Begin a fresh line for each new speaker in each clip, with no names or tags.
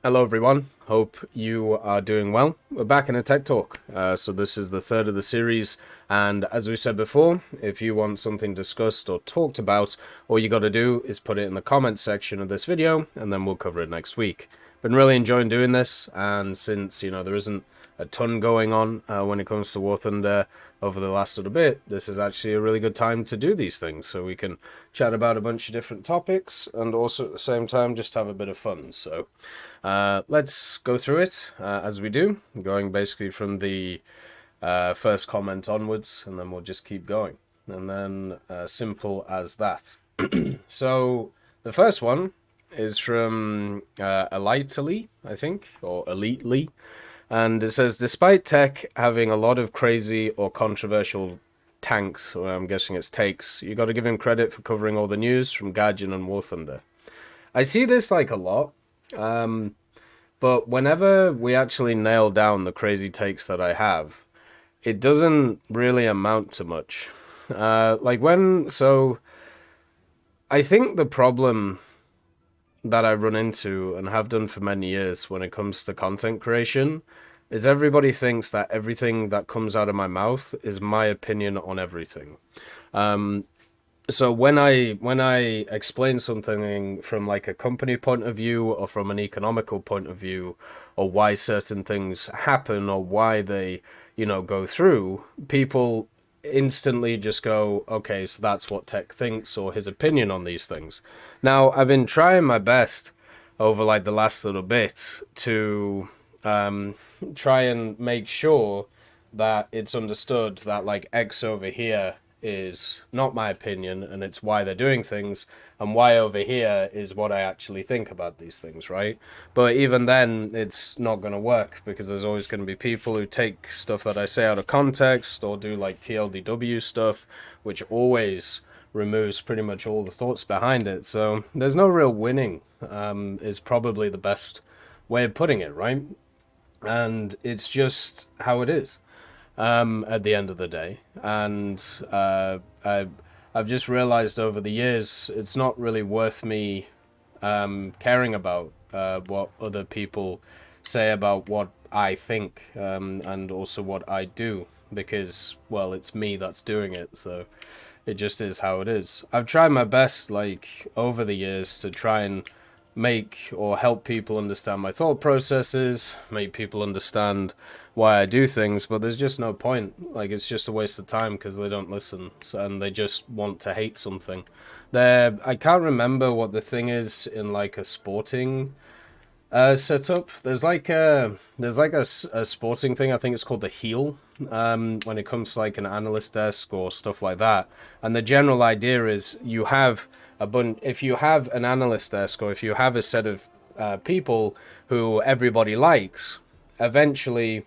Hello everyone, hope you are doing well. We're back in a tech talk. So this is the third of the series, and as we said before, if you want something discussed or talked about, all you got to do is put it in the comments section of this video, and then we'll cover it next week. Been really enjoying doing this, and since there isn't a ton going on when it comes to War Thunder over the last little bit, this is actually a really good time to do these things, so we can chat about a bunch of different topics, and also at the same time just have a bit of fun. So let's go through it as we do, going basically from the first comment onwards, and then we'll just keep going. And then simple as that. So the first one is from Elitely, I think, or Elitely. And it says, despite TEC having a lot of crazy or controversial tanks, or I'm guessing it's takes, you got to give him credit for covering all the news from Guardian and War Thunder. I see this like a lot. But whenever we actually nail down the crazy takes that I have, it doesn't really amount to much. I think the problem that I run into and have done for many years when it comes to content creation is everybody thinks that everything that comes out of my mouth is my opinion on everything. So when I explain something from like a company point of view or from an economical point of view, or why certain things happen or why they, go through, people instantly just go, okay, so that's what TEC thinks or his opinion on these things. Now, I've been trying my best over like the last little bit to try and make sure that it's understood that like X over here is not my opinion and it's why they're doing things, and Y over here is what I actually think about these things, right? But even then, it's not going to work because there's always going to be people who take stuff that I say out of context or do like TLDW stuff, which always removes pretty much all the thoughts behind it. So there's no real winning, is probably the best way of putting it, right? And it's just how it is at the end of the day. And I've just realized over the years it's not really worth me caring about what other people say about what I think and also what I do, because, well, it's me that's doing it, so it just is how it is. I've tried my best, like, over the years to try and make or help people understand my thought processes, make people understand why I do things, but there's just no point. Like, it's just a waste of time because they don't listen, and they just want to hate something. I can't remember what the thing is in like a sporting setup. There's like a sporting thing. I think it's called the heel. When it comes to like an analyst desk or stuff like that, and the general idea is you have if you have an analyst desk or if you have a set of people who everybody likes, eventually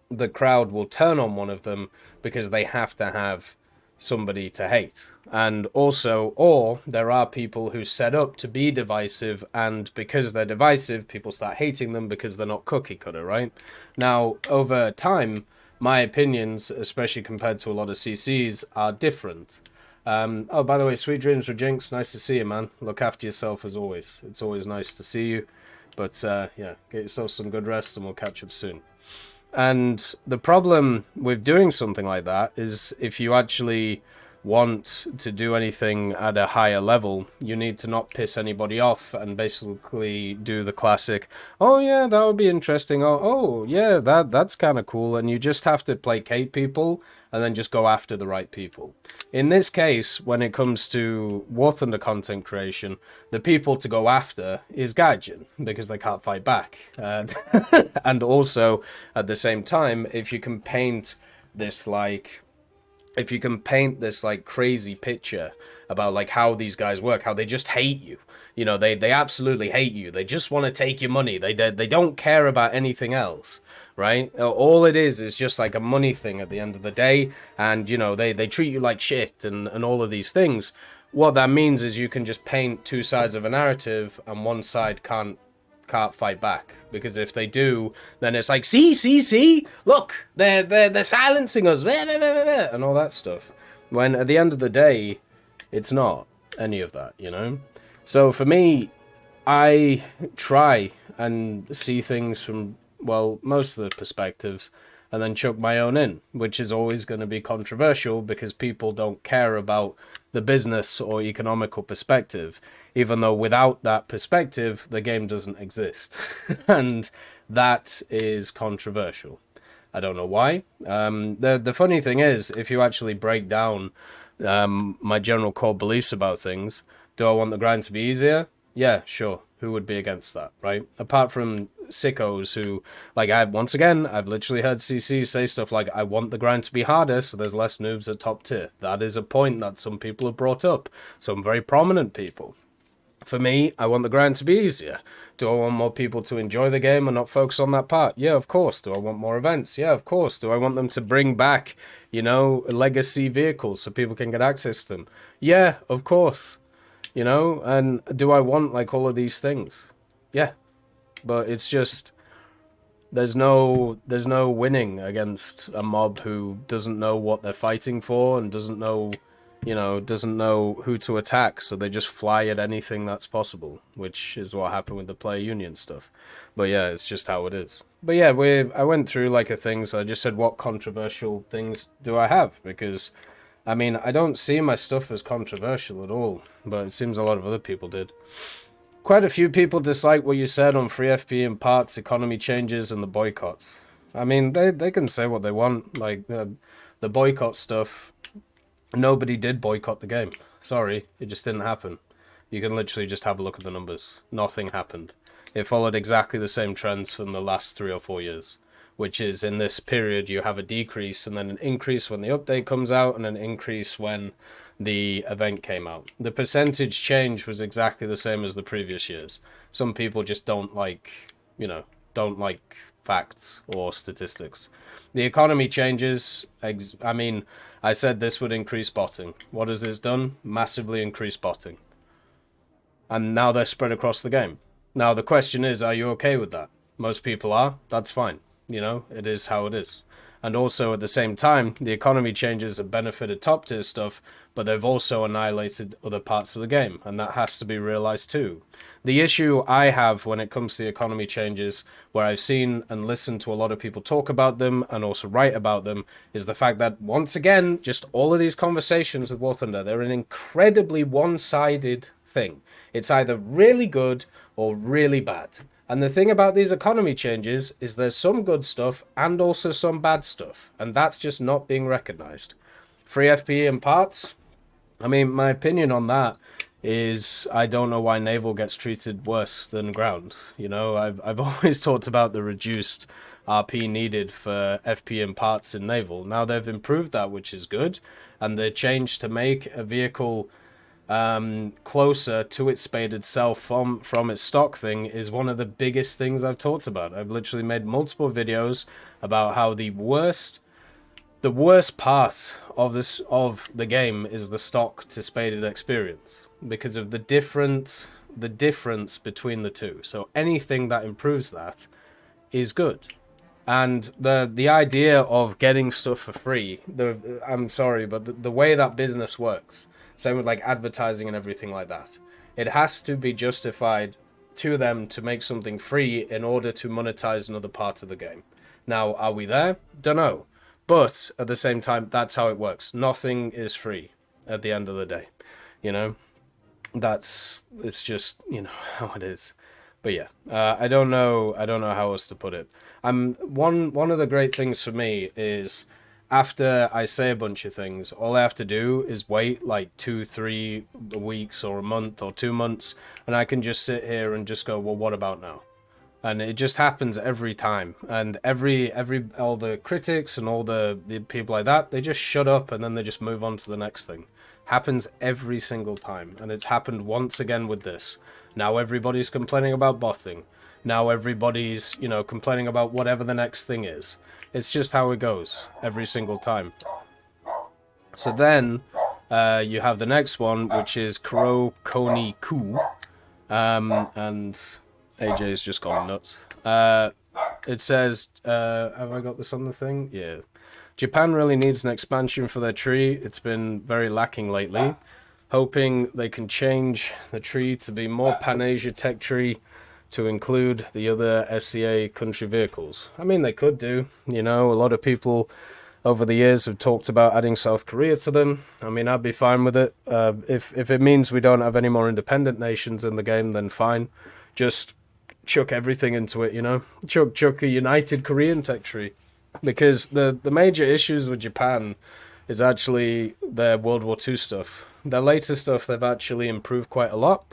the crowd will turn on one of them because they have to have somebody to hate. And also, or there are people who set up to be divisive, and because they're divisive, people start hating them because they're not cookie cutter, right? Now, over time, my opinions, especially compared to a lot of CCs, are different. Oh, by the way, sweet dreams for Jinx. Nice to see you, man. Look after yourself as always. It's always nice to see you. But yeah, get yourself some good rest and we'll catch up soon. And the problem with doing something like that is if you actually want to do anything at a higher level, you need to not piss anybody off and basically do the classic, oh yeah, that would be interesting, oh yeah, that's kind of cool, and you just have to placate people and then just go after the right people. In this case, when it comes to War Thunder content creation, the people to go after is Gaijin, because they can't fight back. And also, at the same time, if you can paint this like crazy picture about like how these guys work, how they just hate you. They absolutely hate you. They just want to take your money. They don't care about anything else, right? All it is just like a money thing at the end of the day, and they treat you like shit and all of these things. What that means is you can just paint two sides of a narrative, and one side can't fight back, because if they do, then it's like, see, look, they're silencing us, and all that stuff. When at the end of the day, it's not any of that, So for me, I try and see things from, well, most of the perspectives, and then chuck my own in, which is always going to be controversial because people don't care about the business or economical perspective, even though without that perspective, the game doesn't exist. And that is controversial. I don't know why. The funny thing is, if you actually break down my general core beliefs about things, do I want the grind to be easier? Yeah, sure. Who would be against that, right? Apart from sickos who, like, I've literally heard CC say stuff like, I want the grind to be harder so there's less noobs at top tier. That is a point that some people have brought up, some very prominent people. For me, I want the grind to be easier. Do I want more people to enjoy the game and not focus on that part? Yeah, of course. Do I want more events? Yeah, of course. Do I want them to bring back, legacy vehicles so people can get access to them? Yeah, of course. And do I want, like, all of these things? Yeah. But it's just, there's no winning against a mob who doesn't know what they're fighting for and doesn't know who to attack, so they just fly at anything that's possible, which is what happened with the player union stuff. But yeah, it's just how it is. But yeah, I went through like a thing, so I just said, what controversial things do I have? Because, I mean, I don't see my stuff as controversial at all, but it seems a lot of other people did. Quite a few people dislike what you said on free FP and parts, economy changes, and the boycotts. I mean, they can say what they want, like, the boycott stuff. Nobody did boycott the game. Sorry, it just didn't happen. You can literally just have a look at the numbers. Nothing happened. It followed exactly the same trends from the last 3 or 4 years, which is in this period you have a decrease and then an increase when the update comes out and an increase when the event came out. The percentage change was exactly the same as the previous years. Some people just don't like facts or statistics. The economy changes. I mean, I said this would increase botting. What has this done? Massively increase botting. And now they're spread across the game. Now the question is, are you okay with that? Most people are. That's fine. It is how it is. And also, at the same time, the economy changes have benefited top tier stuff, but they've also annihilated other parts of the game, and that has to be realized too. The issue I have when it comes to the economy changes, where I've seen and listened to a lot of people talk about them and also write about them, is the fact that, once again, just all of these conversations with War Thunder, they're an incredibly one-sided thing. It's either really good or really bad. And the thing about these economy changes is there's some good stuff and also some bad stuff, and that's just not being recognized. Free FP and parts, I mean, my opinion on that is I don't know why Naval gets treated worse than ground. I've always talked about the reduced RP needed for FP and parts in Naval. Now they've improved that, which is good, and the change to make a vehicle closer to its spaded self from its stock thing is one of the biggest things I've talked about. I've literally made multiple videos about how the worst part of the game is the stock to spaded experience because of the difference between the two. So anything that improves that is good. And the idea of getting stuff for free, I'm sorry, but the way that business works, same with like advertising and everything like that, it has to be justified to them to make something free in order to monetize another part of the game. Now, are we there? Dunno. But at the same time, that's how it works. Nothing is free at the end of the day. It's just, how it is. But yeah, I don't know how else to put it. One of the great things for me is, after I say a bunch of things, all I have to do is wait like 2-3 weeks or a month or 2 months, and I can just sit here and just go, well, what about now? And it just happens every time. And all the critics and all the people like that, they just shut up and then they just move on to the next thing. Happens every single time. And it's happened once again with this. Now everybody's complaining about botting. Now everybody's, complaining about whatever the next thing is. It's just how it goes every single time. So then you have the next one, which is Kuro Koni Ku. And AJ's just gone nuts. It says, have I got this on the thing? Yeah. Japan really needs an expansion for their tree. It's been very lacking lately. Hoping they can change the tree to be more Pan-Asia tech tree to include the other SCA country vehicles. I mean, they could do. You know, a lot of people over the years have talked about adding South Korea to them. I mean, I'd be fine with it. If it means we don't have any more independent nations in the game, then fine. Just chuck everything into it, you know? Chuck a united Korean tech tree. Because the major issues with Japan is actually their World War II stuff. Their later stuff, they've actually improved quite a lot.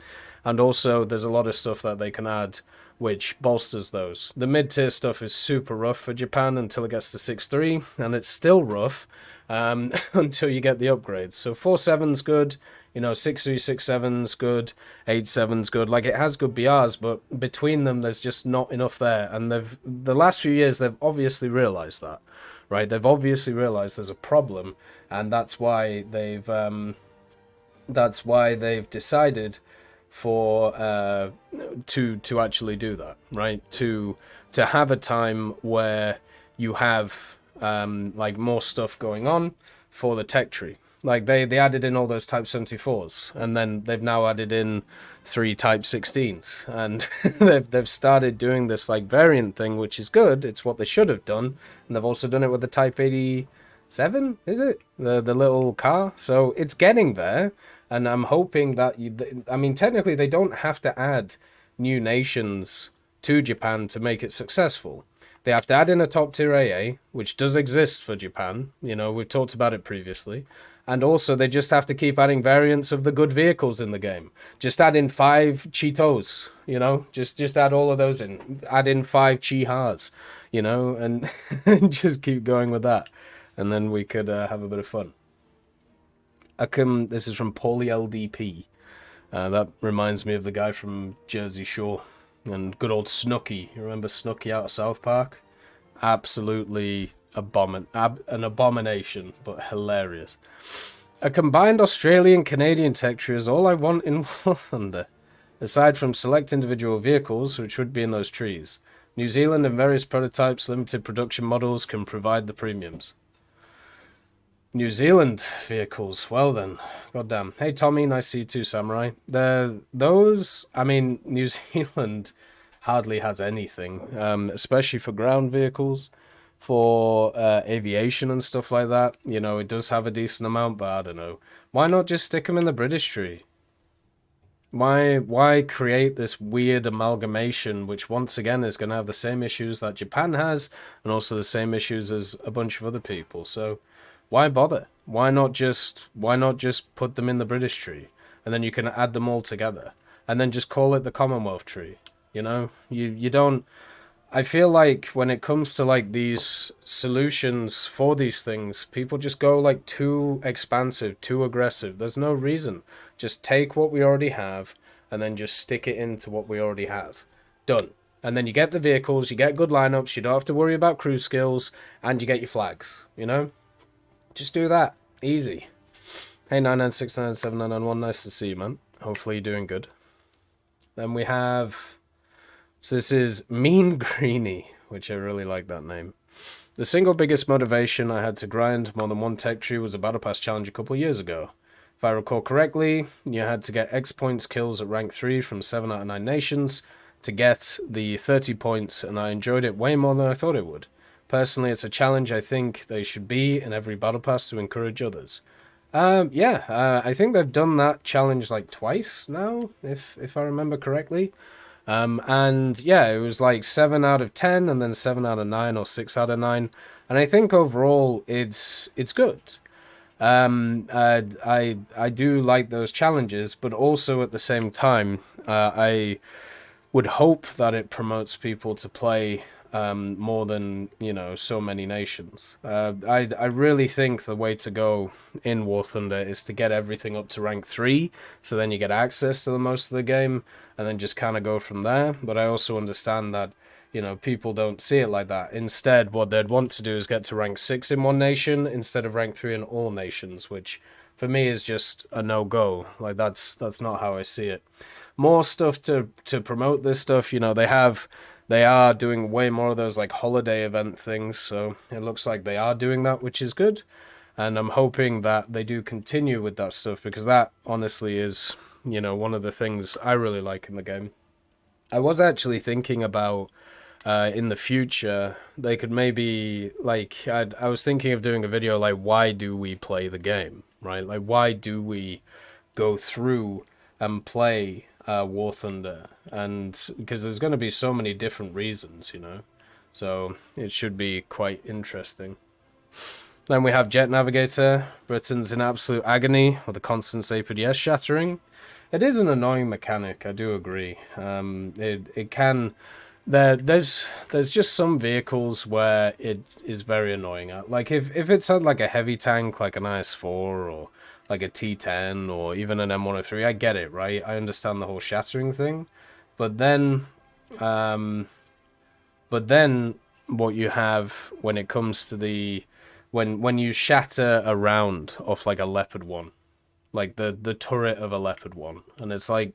And also, there's a lot of stuff that they can add which bolsters those. The mid-tier stuff is super rough for Japan until it gets to 6.3, and it's still rough until you get the upgrades. So 4.7's good, you know, 6.3, 6.7's good, 8.7's good. Like, it has good BRs, but between them, there's just not enough there. And the last few years, they've obviously realized that, right? They've obviously realized there's a problem, and that's why they've decided for to actually do that, right? To have a time where you have like more stuff going on for the tech tree. Like they added in all those Type 74s, and then they've now added in 3 Type 16s, and they've started doing this like variant thing, which is good. It's what they should have done, and they've also done it with the Type 87. Is it the little car? So it's getting there. And I'm hoping that I mean, technically, they don't have to add new nations to Japan to make it successful. They have to add in a top tier AA, which does exist for Japan. You know, we've talked about it previously. And also, they just have to keep adding variants of the good vehicles in the game. Just add in 5 Cheetos, you know? Just add all of those in. Add in 5 Chihas, you know? And just keep going with that. And then we could have a bit of fun. This is from Paulie LDP. That reminds me of the guy from Jersey Shore and good old Snooky. You remember Snooky out of South Park? Absolutely an abomination, but hilarious. A combined Australian-Canadian tech tree is all I want in War Thunder, aside from select individual vehicles, which would be in those trees. New Zealand and various prototypes, limited production models can provide the premiums. New Zealand vehicles. Well then, goddamn. Hey Tommy, nice to see you too, Samurai. I mean, New Zealand hardly has anything, especially for ground vehicles, for aviation and stuff like that. You know, it does have a decent amount, but I don't know. Why not just stick them in the British tree? Why create this weird amalgamation, which once again is going to have the same issues that Japan has, and also the same issues as a bunch of other people? So why bother? Why not just put them in the British tree, and then you can add them all together, and then just call it the Commonwealth tree? You know, you don't. I feel like when it comes to like these solutions for these things, people just go like too expansive, too aggressive. There's no reason. Just take what we already have, and then just stick it into what we already have. Done. And then you get the vehicles, you get good lineups, you don't have to worry about crew skills, and you get your flags. You know. Just do that. Easy. Hey, 9969791, nice to see you, man. Hopefully you're doing good. Then we have... So this is Mean Greenie, which I really like that name. The single biggest motivation I had to grind more than one tech tree was a Battle Pass challenge a couple of years ago. If I recall correctly, you had to get X points kills at rank 3 from 7 out of 9 nations to get the 30 points, and I enjoyed it way more than I thought it would. Personally, it's a challenge I think they should be in every Battle Pass to encourage others. I think they've done that challenge like twice now, if I remember correctly. And yeah, it was like 7 out of 10, and then 7 out of 9, or 6 out of 9. And I think overall it's good. I do like those challenges, but also at the same time, I would hope that it promotes people to play more than, you know, so many nations. I really think the way to go in War Thunder is to get everything up to rank 3, so then you get access to the most of the game, and then just kind of go from there. But I also understand that, you know, people don't see it like that. Instead, what they'd want to do is get to rank 6 in one nation instead of rank 3 in all nations, which for me is just a no-go. Like, that's not how I see it. More stuff to promote this stuff, you know, they are doing way more of those like holiday event things, so it looks like they are doing that, which is good. And I'm hoping that they do continue with that stuff, because that honestly is, you know, one of the things I really like in the game. I was actually thinking about in the future they could maybe like I was thinking of doing a video like why do we play the game, right? Like why do we go through and play War Thunder? And because there's going to be so many different reasons, you know. So it should be quite interesting. Then we have Jet Navigator. Britain's in absolute agony with the constant APDS shattering. It is an annoying mechanic, I do agree. It can there's just some vehicles where it is very annoying. Like if it's had like a heavy tank like an IS-4 or like a T-10 or even an M103, I get it, right? I understand the whole shattering thing, but then um, but then what you have when it comes to the when you shatter a round off like a Leopard one, like the turret of a Leopard one, and it's like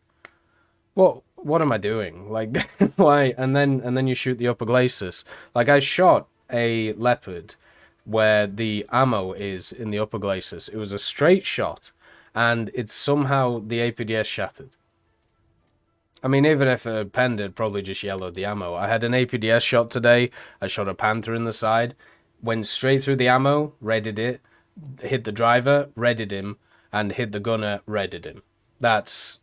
what am I doing? Like why? And then you shoot the upper glacis. Like I shot a Leopard where the ammo is in the upper glacis. It was a straight shot, and it's somehow the APDS shattered. I mean, even if it had penned, it probably just yellowed the ammo. I had an APDS shot today. I shot a Panther in the side, went straight through the ammo, readied it, hit the driver, readied him, and hit the gunner, readied him. That's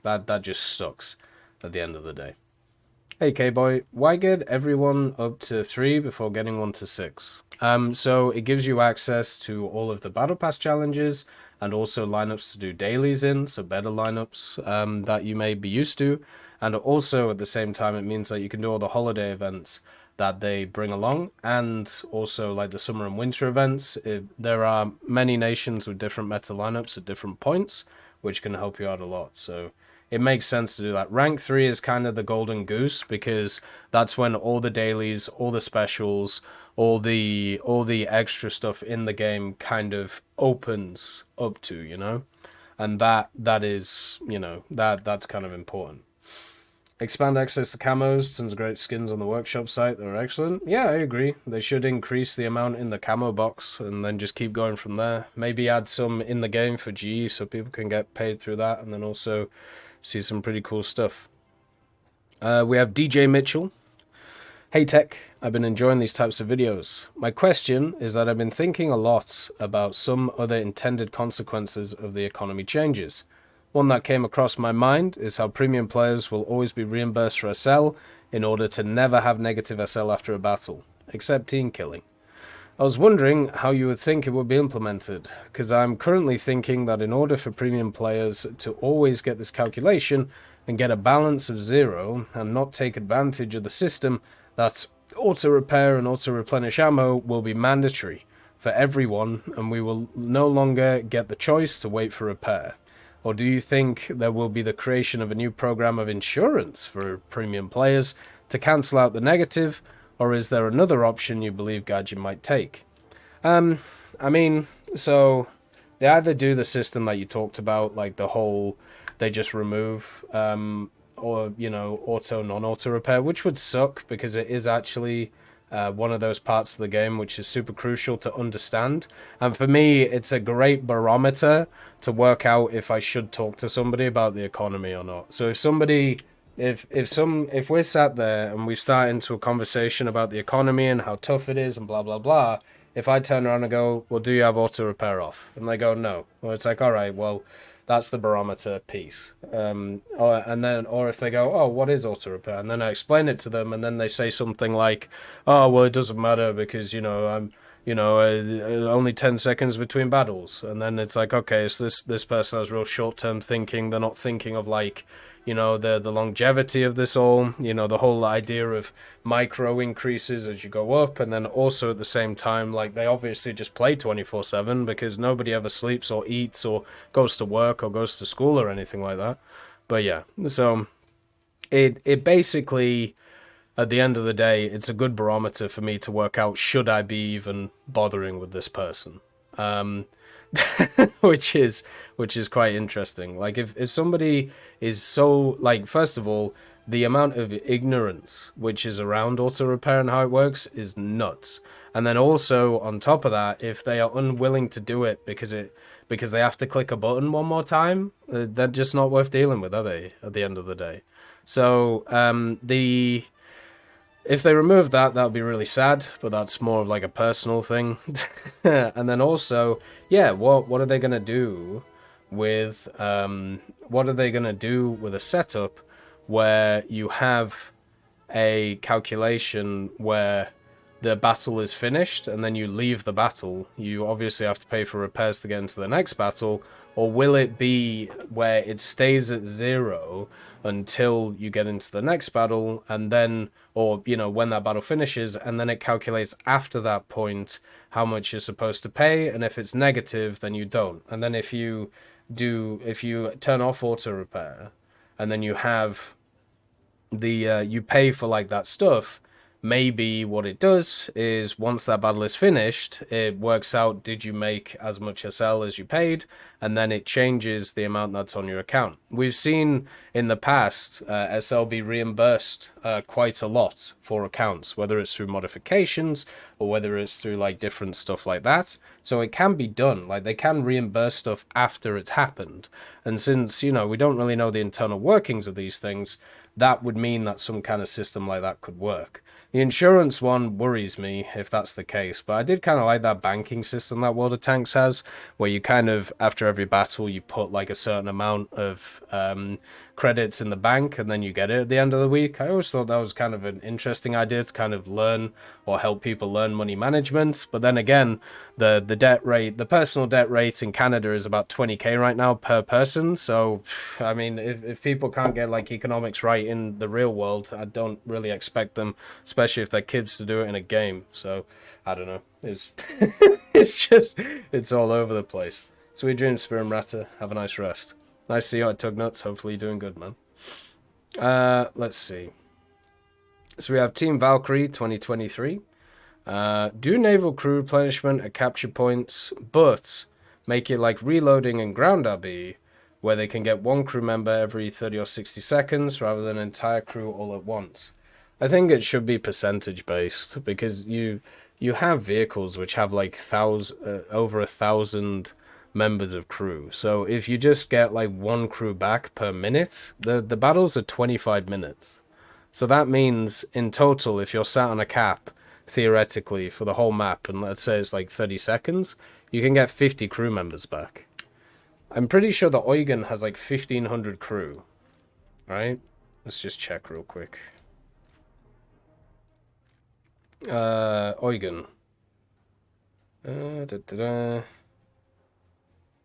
that just sucks at the end of the day. Hey K-Boy, why get everyone up to 3 before getting 1 to 6? So it gives you access to all of the Battle Pass challenges and also lineups to do dailies in, so better lineups that you may be used to. And also at the same time, it means that you can do all the holiday events that they bring along, and also like the summer and winter events. There are many nations with different meta lineups at different points, which can help you out a lot. So it makes sense to do that. Rank 3 is kind of the golden goose because that's when all the dailies, all the specials, all the extra stuff in the game kind of opens up to, you know? And that is, you know, that's kind of important. Expand access to camos, tons of great skins on the workshop site that are excellent. Yeah, I agree. They should increase the amount in the camo box and then just keep going from there. Maybe add some in the game for GE so people can get paid through that, and then also see some pretty cool stuff. We have DJ Mitchell. Hey Tech, I've been enjoying these types of videos. My question is that I've been thinking a lot about some other intended consequences of the economy changes. One that came across my mind is how premium players will always be reimbursed for SL in order to never have negative SL after a battle, except team killing. I was wondering how you would think it would be implemented, because I'm currently thinking that in order for premium players to always get this calculation and get a balance of 0 and not take advantage of the system, that auto-repair and auto-replenish ammo will be mandatory for everyone, and we will no longer get the choice to wait for repair. Or do you think there will be the creation of a new program of insurance for premium players to cancel out the negative, or is there another option you believe Gaijin might take? I mean, so they either do the system that you talked about, like the whole, they just remove, or, you know, auto, non-auto repair, which would suck because it is actually one of those parts of the game which is super crucial to understand. And for me, it's a great barometer to work out if I should talk to somebody about the economy or not. So if somebody, if we're sat there and we start into a conversation about the economy and how tough it is and blah blah blah, if I turn around and go, well, do you have auto repair off? And they go, no. Well, it's like, all right, well, that's the barometer piece. Or if they go, oh, what is auto repair? And then I explain it to them, and then they say something like, oh, well, it doesn't matter because, you know, only 10 seconds between battles. And then it's like, okay, so this person has real short-term thinking. They're not thinking of, like, you know, the longevity of this all, you know, the whole idea of micro increases as you go up, and then also at the same time, like, they obviously just play 24/7 because nobody ever sleeps or eats or goes to work or goes to school or anything like that. But yeah, so it basically, at the end of the day, it's a good barometer for me to work out should I be even bothering with this person. which is quite interesting. Like if somebody is so, like, first of all, the amount of ignorance which is around auto repair and how it works is nuts. And then also on top of that, if they are unwilling to do it because they have to click a button one more time, they're just not worth dealing with, are they? At the end of the day. So if they remove that, that would be really sad, but that's more of like a personal thing. And then also, yeah, what are they gonna do with what are they gonna do with a setup where you have a calculation where the battle is finished and then you leave the battle? You obviously have to pay for repairs to get into the next battle, or will it be where it stays at 0 until you get into the next battle, and then, or when that battle finishes, and then it calculates after that point how much you're supposed to pay, and if it's negative then you don't. And then if you turn off auto repair and then you have you pay for like that stuff, maybe what it does is once that battle is finished, it works out, did you make as much SL as you paid, and then it changes the amount that's on your account. We've seen in the past SL be reimbursed quite a lot for accounts, whether it's through modifications or whether it's through like different stuff like that. So it can be done, like they can reimburse stuff after it's happened. And since we don't really know the internal workings of these things, that would mean that some kind of system like that could work. The insurance one worries me if that's the case, but I did kind of like that banking system that World of Tanks has, where you kind of, after every battle, you put like a certain amount of credits in the bank and then you get it at the end of the week. I always thought that was kind of an interesting idea to kind of learn or help people learn money management. But then again, the debt rate, the personal debt rate in Canada is about 20k right now per person. So, I mean, if people can't get like economics right in the real world, I don't really expect them, especially if they're kids, to do it in a game. So, I don't know. It's it's all over the place. Sweet dreams, Spirimrata. Have a nice rest. Nice to see you at Tugnuts. Hopefully you're doing good, man. Let's see. So we have Team Valkyrie 2023. Do naval crew replenishment at capture points, but make it like reloading and ground RB, where they can get one crew member every 30 or 60 seconds rather than an entire crew all at once. I think it should be percentage based, because you have vehicles which have like over 1,000 members of crew. So if you just get like one crew back per minute, the battles are 25 minutes. So that means in total, if you're sat on a cap, theoretically, for the whole map, and let's say it's like 30 seconds, you can get 50 crew members back. I'm pretty sure the Eugen has like 1,500 crew. Right? Let's just check real quick. Eugen.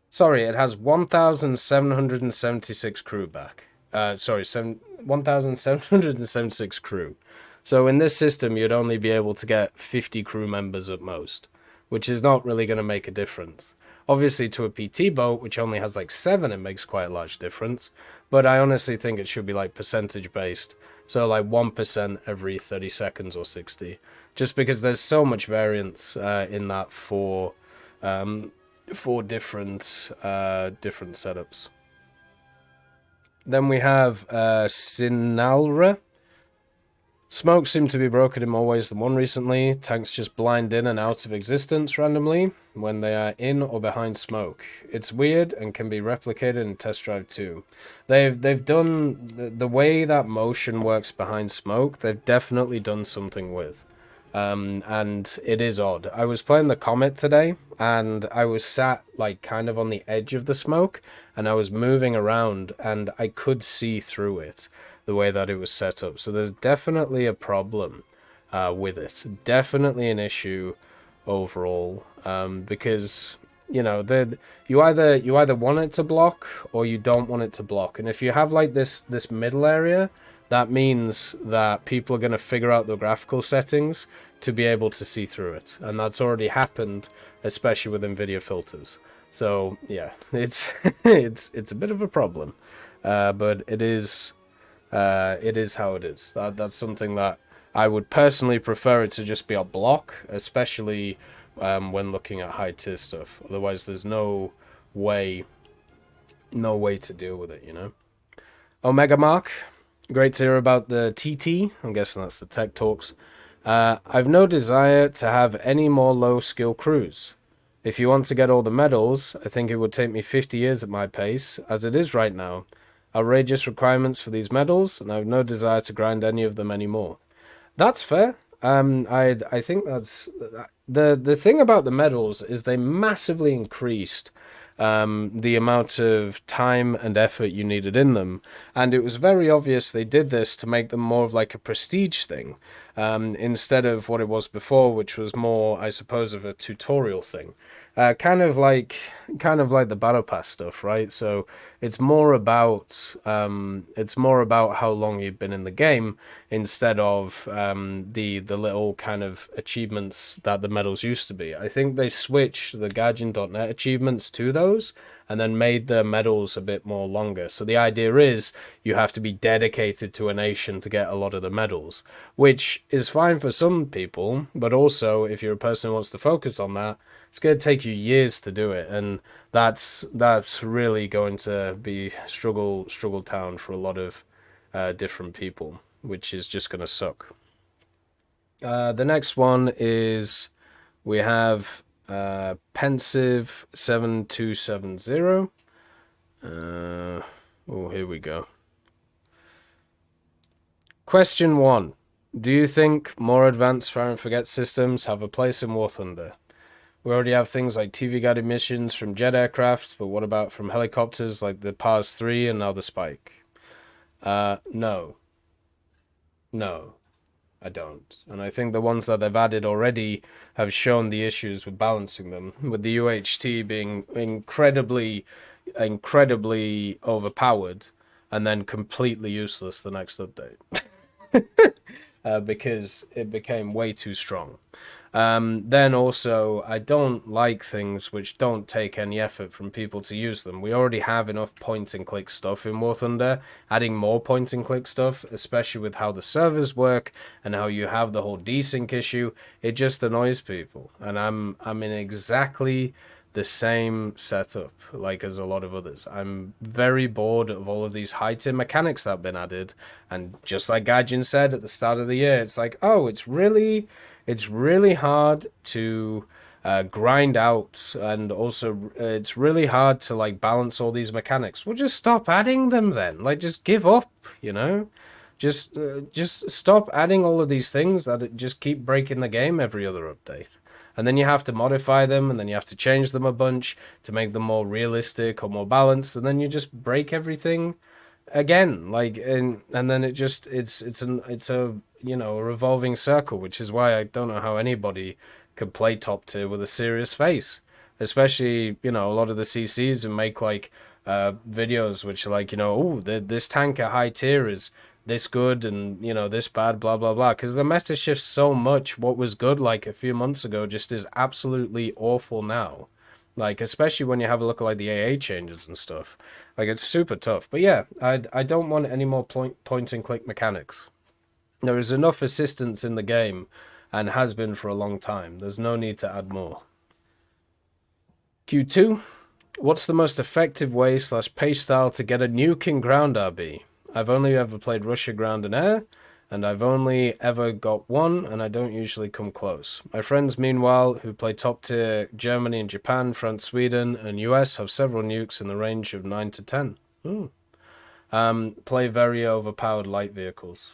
Sorry, it has 1,776 crew back. 1,776 crew. So in this system, you'd only be able to get 50 crew members at most, which is not really going to make a difference. Obviously, to a PT boat, which only has like 7, it makes quite a large difference. But I honestly think it should be like percentage based. So like 1% every 30 seconds or 60. Just because there's so much variance in that for different setups. Then we have Sinalra. Smoke seemed to be broken in more ways than one recently. Tanks just blind in and out of existence randomly when they are in or behind smoke. It's weird and can be replicated in Test Drive 2. They've done the way that motion works behind smoke. They've definitely done something with. And it is odd. I was playing the Comet today, and I was sat like kind of on the edge of the smoke, and I was moving around, and I could see through it the way that it was set up. So there's definitely a problem with it. Definitely an issue overall, because you either want it to block or you don't want it to block. And if you have like this middle area, that means that people are going to figure out the graphical settings to be able to see through it. And that's already happened, especially with NVIDIA filters. So, yeah, it's it's a bit of a problem. But it is how it is. That's something that I would personally prefer it to just be a block, especially when looking at high-tier stuff. Otherwise, there's no way to deal with it, you know? Omega Mark. Great to hear about the TT. I'm guessing that's the tech talks. I've no desire to have any more low-skill crews. If you want to get all the medals, I think it would take me 50 years at my pace, as it is right now. outrageous requirements for these medals, and I have no desire to grind any of them anymore. That's fair. I think that's the thing about the medals is they massively increased the amount of time and effort you needed in them, and it was very obvious they did this to make them more of like a prestige thing, instead of what it was before, which was more, I suppose, of a tutorial thing. Kind of like the battle pass stuff, right? So it's more about how long you've been in the game instead of the little kind of achievements that the medals used to be. I think they switched the Gaijin.net achievements to those and then made the medals a bit more longer. So the idea is you have to be dedicated to a nation to get a lot of the medals, which is fine for some people, but also if you're a person who wants to focus on that, it's going to take you years to do it, and that's really going to be struggle town for a lot of different people, which is just going to suck. The next one is we have Pensive 7270. Here we go. Question 1. Do you think more advanced fire and forget systems have a place in War Thunder? We already have things like TV guided missions from jet aircraft, but what about from helicopters like the Pars 3 and now the Spike? No. No, I don't. And I think the ones that they've added already have shown the issues with balancing them, with the UHT being incredibly overpowered and then completely useless the next update. Because it became way too strong. Then also, I don't like things which don't take any effort from people to use them. We already have enough point-and-click stuff in War Thunder. Adding more point-and-click stuff, especially with how the servers work and how you have the whole desync issue, it just annoys people. And I'm in exactly the same setup like as a lot of others. I'm very bored of all of these high-tier mechanics that have been added, and just like Gaijin said at the start of the year, it's like, oh, it's really hard to grind out, and also it's really hard to like balance all these mechanics. Well, just stop adding them then. Like, just give up, you know? Just stop adding all of these things that just keep breaking the game every other update. And then you have to modify them, and then you have to change them a bunch to make them more realistic or more balanced, and then you just break everything again. Like, and then it's a a revolving circle, which is why I don't know how anybody could play top tier with a serious face, especially a lot of the CCs and make like videos which are like, oh, this tank at high tier is this good and this bad, blah blah blah, because the meta shifts so much. What was good like a few months ago just is absolutely awful now, like especially when you have a look at like the AA changes and stuff. Like, it's super tough. But yeah, I don't want any more point and click mechanics. There is enough assistance in the game and has been for a long time. There's no need to add more. Q2. What's the most effective way / pace style to get a nuke in ground RB? I've only ever played Russia ground and air, and I've only ever got one, and I don't usually come close. My friends, meanwhile, who play top tier Germany and Japan, France, Sweden, and US, have several nukes in the range of 9 to 10. Ooh. Play very overpowered light vehicles.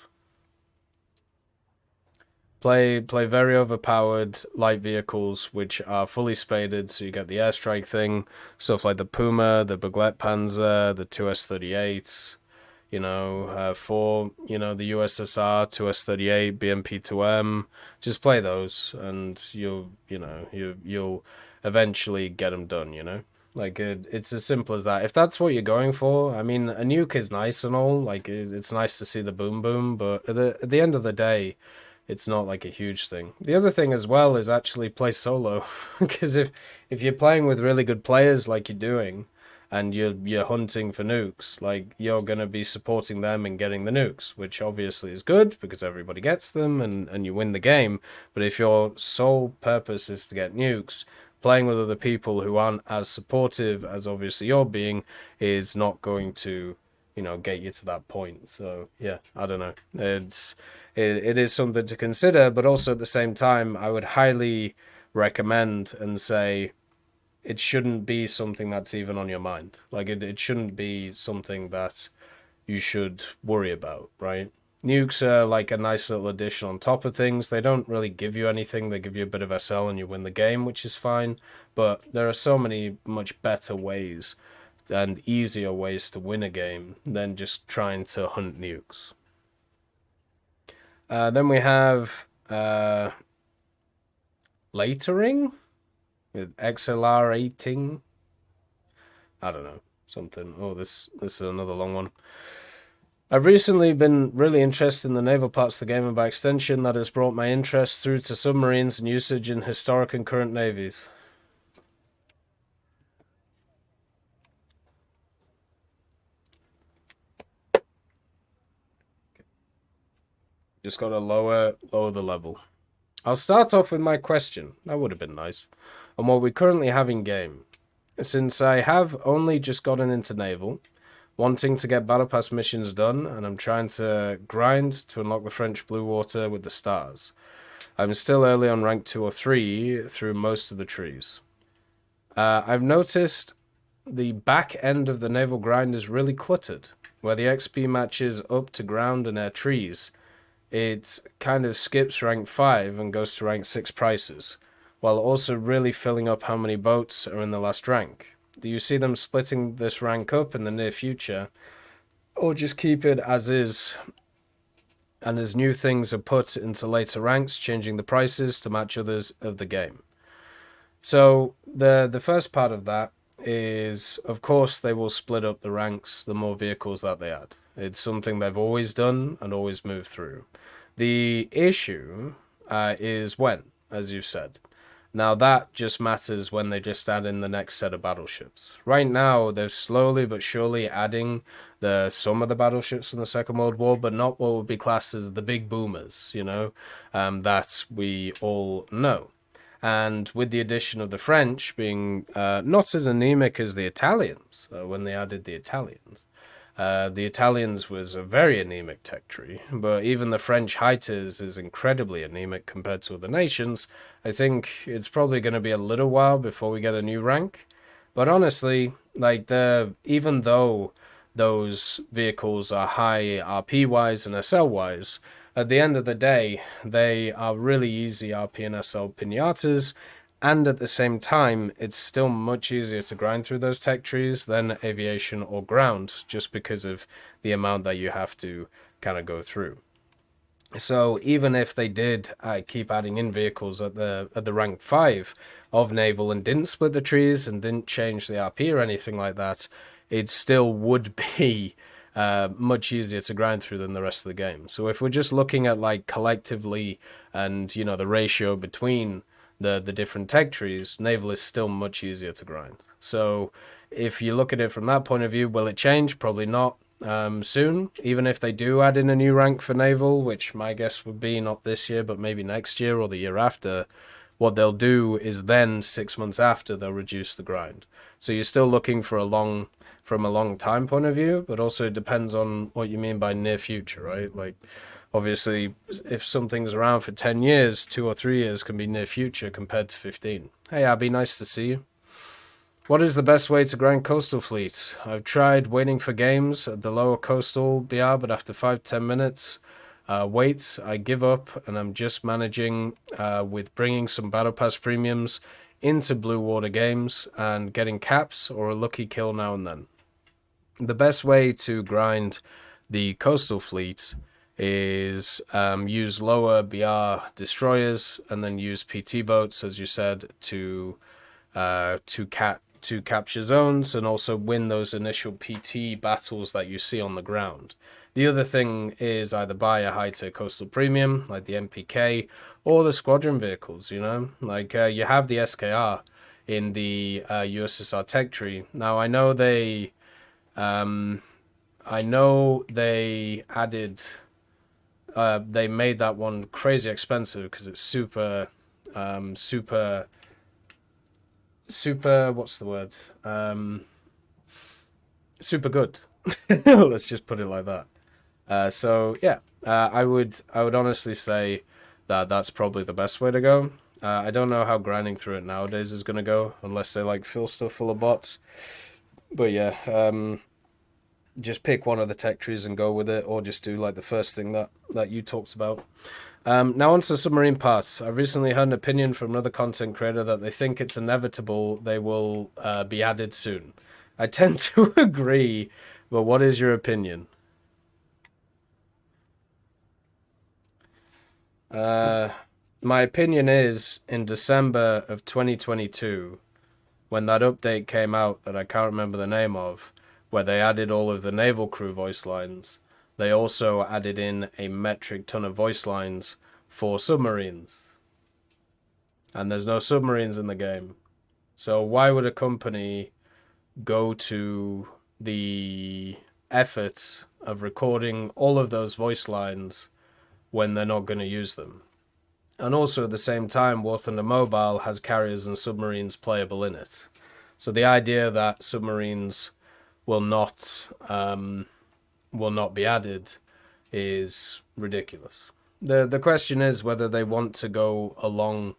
Play very overpowered light vehicles which are fully spaded, so you get the airstrike thing, stuff like the Puma, the Baglet Panzer, the 2S-38, for the USSR, 2S-38, BMP-2M. Just play those, and you'll eventually get them done. Like, it's as simple as that. If that's what you're going for, I mean, a nuke is nice and all. Like, it's nice to see the boom boom, but at the end of the day, it's not like a huge thing. The other thing as well is actually play solo, because if you're playing with really good players like you're doing, and you're hunting for nukes, like, you're gonna be supporting them and getting the nukes, which obviously is good because everybody gets them and you win the game. But if your sole purpose is to get nukes, playing with other people who aren't as supportive as obviously you're being is not going to get you to that point. So yeah, I don't know. It is something to consider, but also at the same time, I would highly recommend and say it shouldn't be something that's even on your mind. Like, it shouldn't be something that you should worry about, right? Nukes are like a nice little addition on top of things. They don't really give you anything. They give you a bit of SL and you win the game, which is fine. But there are so many much better ways and easier ways to win a game than just trying to hunt nukes. Then we have latering with accelerating. I don't know, something. Oh, this is another long one. I've recently been really interested in the naval parts of the game, and by extension, that has brought my interest through to submarines and usage in historic and current navies. Just got to lower the level. I'll start off with my question. That would have been nice. On what we currently have in game. Since I have only just gotten into naval, wanting to get battle pass missions done, and I'm trying to grind to unlock the French blue water with the stars. I'm still early on rank 2 or 3 through most of the trees. I've noticed the back end of the naval grind is really cluttered, where the XP matches up to ground and air trees. It kind of skips rank 5 and goes to rank 6 prices, while also really filling up how many boats are in the last rank. Do you see them splitting this rank up in the near future, or just keep it as is, and as new things are put into later ranks, changing the prices to match others of the game? So the first part of that is, of course, they will split up the ranks the more vehicles that they add. It's something they've always done and always moved through. The issue is when, as you've said. Now that just matters when they just add in the next set of battleships. Right now, they're slowly but surely adding some of the battleships from the Second World War, but not what would be classed as the big boomers, that we all know. And with the addition of the French being not as anemic as the Italians, when they added the Italians was a very anemic tech tree, but even the French HITES is incredibly anemic compared to other nations. I think it's probably going to be a little while before we get a new rank. But honestly, even though those vehicles are high RP wise and SL wise, at the end of the day, they are really easy RP and SL pinatas, and at the same time, it's still much easier to grind through those tech trees than aviation or ground, just because of the amount that you have to kind of go through. So even if they did keep adding in vehicles at the rank 5 of naval and didn't split the trees and didn't change the RP or anything like that, it still would be much easier to grind through than the rest of the game. So if we're just looking at like collectively and the ratio between the different tech trees, naval is still much easier to grind. So if you look at it from that point of view, will it change? Probably not soon. Even if they do add in a new rank for naval, which my guess would be not this year, but maybe next year or the year after, what they'll do is then 6 months after they'll reduce the grind. So you're still looking for from a long time point of view, but also it depends on what you mean by near future, right? Like, obviously, if something's around for 10 years, 2 or 3 years can be near future compared to 15. Hey, Abby, nice to see you. What is the best way to grind coastal fleets? I've tried waiting for games at the lower coastal BR, but after 5-10 minutes wait, I give up, and I'm just managing with bringing some Battle Pass premiums into blue water games and getting caps or a lucky kill now and then. The best way to grind the coastal fleet is use lower BR destroyers and then use PT boats, as you said, to capture zones and also win those initial PT battles that you see on the ground. The other thing is either buy a high-tech coastal premium like the MPK or the squadron vehicles. You have the SKR in the USSR tech tree. Now I know they added. They made that one crazy expensive because it's super, what's the word? Super good. Let's just put it like that. I would honestly say that that's probably the best way to go. I don't know how grinding through it nowadays is going to go unless they fill stuff full of bots. But yeah, just pick one of the tech trees and go with it, or just do like the first thing that you talked about. Now onto the submarine parts. I recently heard an opinion from another content creator that they think it's inevitable they will be added soon. I tend to agree, but what is your opinion? My opinion is in December of 2022, when that update came out that I can't remember the name of, where they added all of the naval crew voice lines, they also added in a metric ton of voice lines for submarines. And there's no submarines in the game. So why would a company go to the effort of recording all of those voice lines when they're not going to use them? And also at the same time, War Thunder Mobile has carriers and submarines playable in it. So the idea that submarines will not be added is ridiculous. The question is whether they want to go along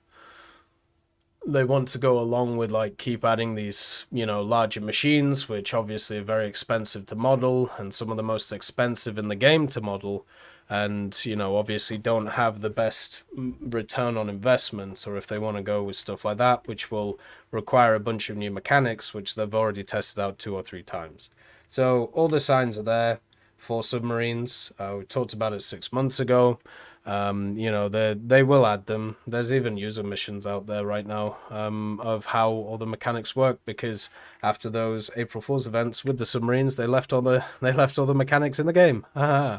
with like keep adding these, larger machines, which obviously are very expensive to model and some of the most expensive in the game to model, and obviously don't have the best return on investment, or if they want to go with stuff like that, which will require a bunch of new mechanics, which they've already tested out 2 or 3 times. So all the signs are there for submarines. We talked about it 6 months ago. They will add them. There's even user missions out there right now of how all the mechanics work, because after those April Fool's events with the submarines, they left all the mechanics in the game.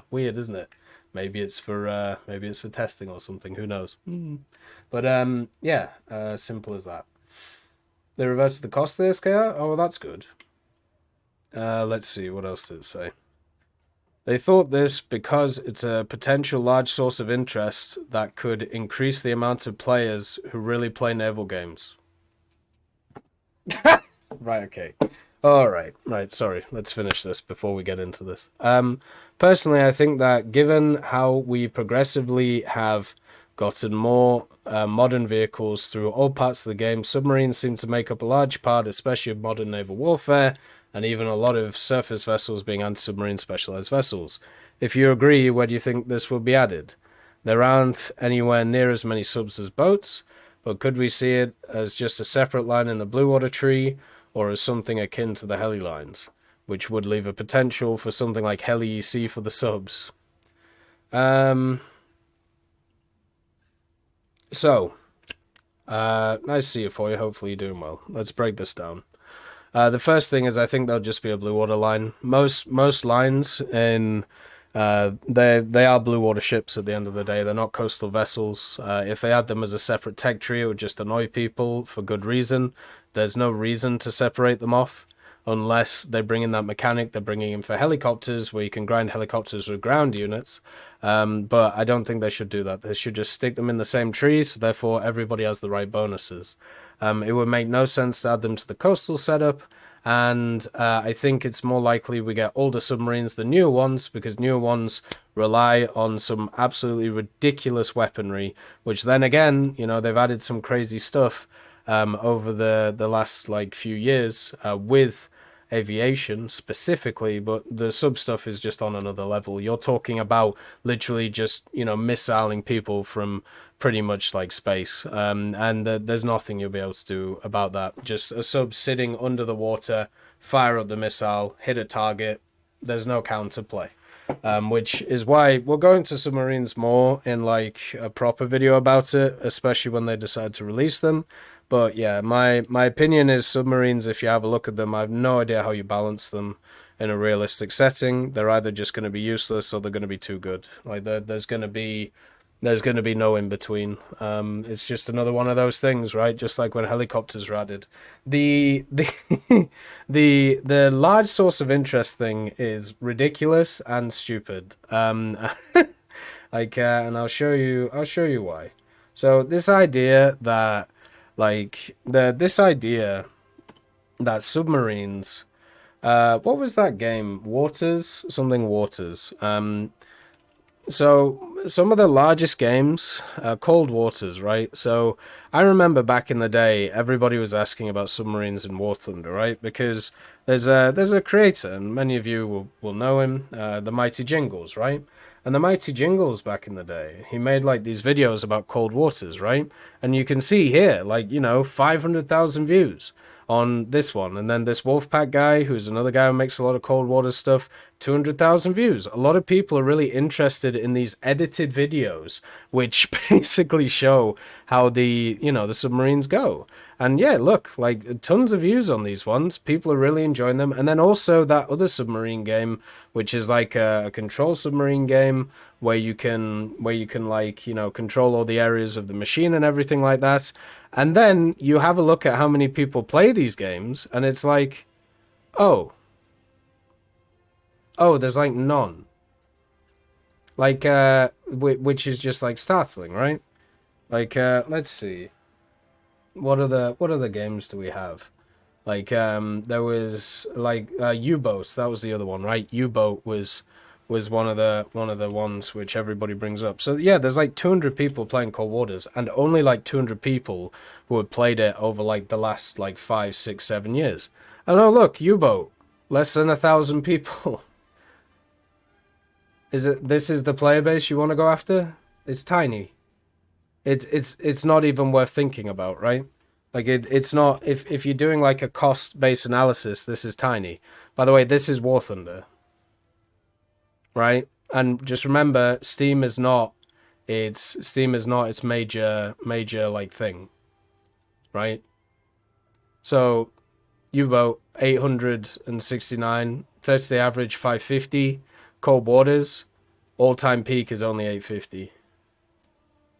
Weird, isn't it? Maybe it's for testing or something. Who knows? But simple as that. They reversed the cost of the SKR. Oh, well, that's good. Let's see, what else did it say? They thought this because it's a potential large source of interest that could increase the amount of players who really play naval games. Right, okay. All right, sorry. Let's finish this before we get into this. Personally, I think that given how we progressively have gotten more modern vehicles through all parts of the game, submarines seem to make up a large part, especially of modern naval warfare, and even a lot of surface vessels being anti-submarine specialized vessels. If you agree, where do you think this will be added? There aren't anywhere near as many subs as boats, but could we see it as just a separate line in the blue water tree, or as something akin to the heli lines, which would leave a potential for something like heli EC for the subs? Nice to see you, for you. Hopefully you're doing well. Let's break this down. The first thing is I think there'll just be a blue water line. Most lines in they are blue water ships at the end of the day. They're not coastal vessels. If they add them as a separate tech tree, it would just annoy people for good reason. There's no reason to separate them off unless they bring in that mechanic they're bringing in for helicopters, where you can grind helicopters with ground units. But I don't think they should do that. They should just stick them in the same tree, so therefore everybody has the right bonuses. It would make no sense to add them to the coastal setup, and I think it's more likely we get older submarines than newer ones, because newer ones rely on some absolutely ridiculous weaponry, which then again, they've added some crazy stuff over the last few years with aviation specifically, but the sub stuff is just on another level. You're talking about literally just missiling people from pretty much like space, and there's nothing you'll be able to do about that. Just a sub sitting under the water, fire up the missile, hit a target. There's no counterplay, which is why we'll go into submarines more in like a proper video about it, especially when they decide to release them. But yeah, my opinion is submarines, if you have a look at them, I have no idea how you balance them in a realistic setting. They're either just going to be useless or they're going to be too good. Like there's going to be no in between. It's just another one of those things, right? Just like when helicopters were added. The the large source of interest thing is ridiculous and stupid. And I'll show you why. So this idea that submarines, what was that game? Waters? Something Waters. So some of the largest games, Cold Waters, right? So I remember back in the day, everybody was asking about submarines in War Thunder, right? Because there's a creator, and many of you will know him, the Mighty Jingles, right? And the Mighty Jingles back in the day, he made like these videos about Cold Waters, right? And you can see here, like, 500,000 views on this one. And then this Wolfpack guy, who's another guy who makes a lot of cold water stuff, 200,000 views. A lot of people are really interested in these edited videos, which basically show how the submarines go. And yeah, look, like tons of views on these ones. People are really enjoying them. And then also that other submarine game, which is like a control submarine game where you can like, control all the areas of the machine and everything like that. And then you have a look at how many people play these games, and it's like, oh, there's like none. Like, which is just like startling, right? Like, let's see. What other games do we have? Like, there was like U-boats. That was the other one, right? U-boat was one of the ones which everybody brings up. So yeah, there's like 200 people playing Cold Waters, and only like 200 people who had played it over like the last like 5, 6, 7 years. And oh look, U-boat, less than 1,000 people. This is the player base you want to go after? It's tiny. It's not even worth thinking about, right? Like it's not, if you're doing like a cost based analysis, this is tiny. By the way, this is War Thunder, right? And just remember, Steam is not its major like thing, right? So you vote 869, 30-day average 550, Cold Waters, all-time peak is only 850.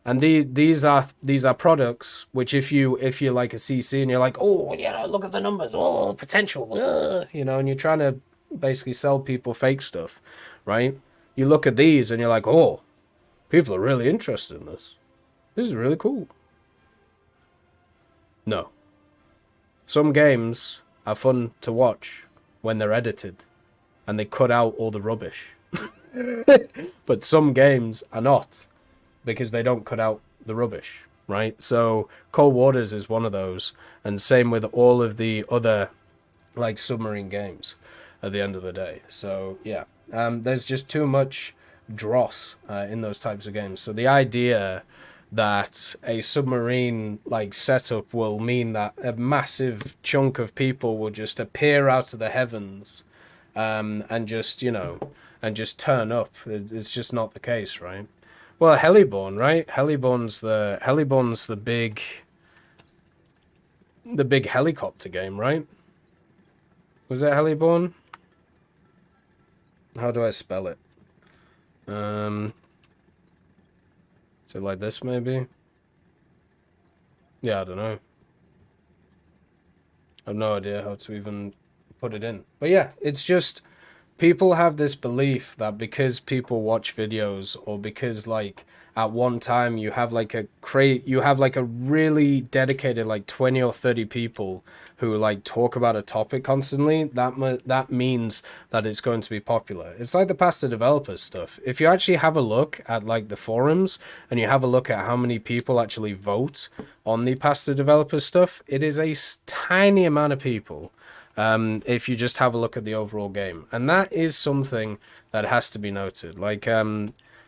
And these are products which if you're like a CC and you're like, oh yeah, look at the numbers, oh potential, and you're trying to basically sell people fake stuff, right? You look at these and you're like, oh, people are really interested in this. This is really cool. No. Some games are fun to watch when they're edited and they cut out all the rubbish. But some games are not because they don't cut out the rubbish, right? So Cold Waters is one of those, and same with all of the other like submarine games at the end of the day. So yeah, there's just too much dross in those types of games. So the idea that a submarine like setup will mean that a massive chunk of people will just appear out of the heavens, and just turn up. It's just not the case, right? Well, Heliborn, right? Heliborn's the big helicopter game, right? Was it Heliborn? How do I spell it? Is it like this maybe? Yeah, I don't know. I have no idea how to even put it in. But yeah, it's just people have this belief that because people watch videos, or because like at one time you have like a really dedicated like 20 or 30 people who like talk about a topic constantly, that means that it's going to be popular. It's like the past the developers stuff. If you actually have a look at like the forums and you have a look at how many people actually vote on the past the developers stuff, it is a tiny amount of people, if you just have a look at the overall game. And that is something that has to be noted. Like,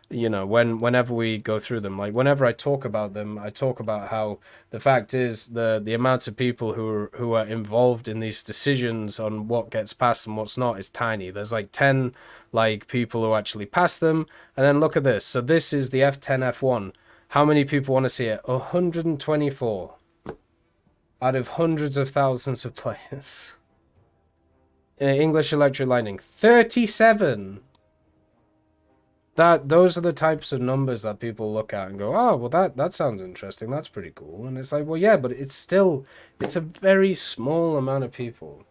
whenever we go through them, like whenever I talk about them, I talk about how the fact is the amount of people who are involved in these decisions on what gets passed and what's not is tiny. There's like 10 like people who actually pass them, and then look at this. So this is the F10 F1. How many people want to see it? 124 out of hundreds of thousands of players. English Electric Lightning, 37. Those are the types of numbers that people look at and go, oh, well, that sounds interesting. That's pretty cool. And it's like, well, yeah, but it's a very small amount of people.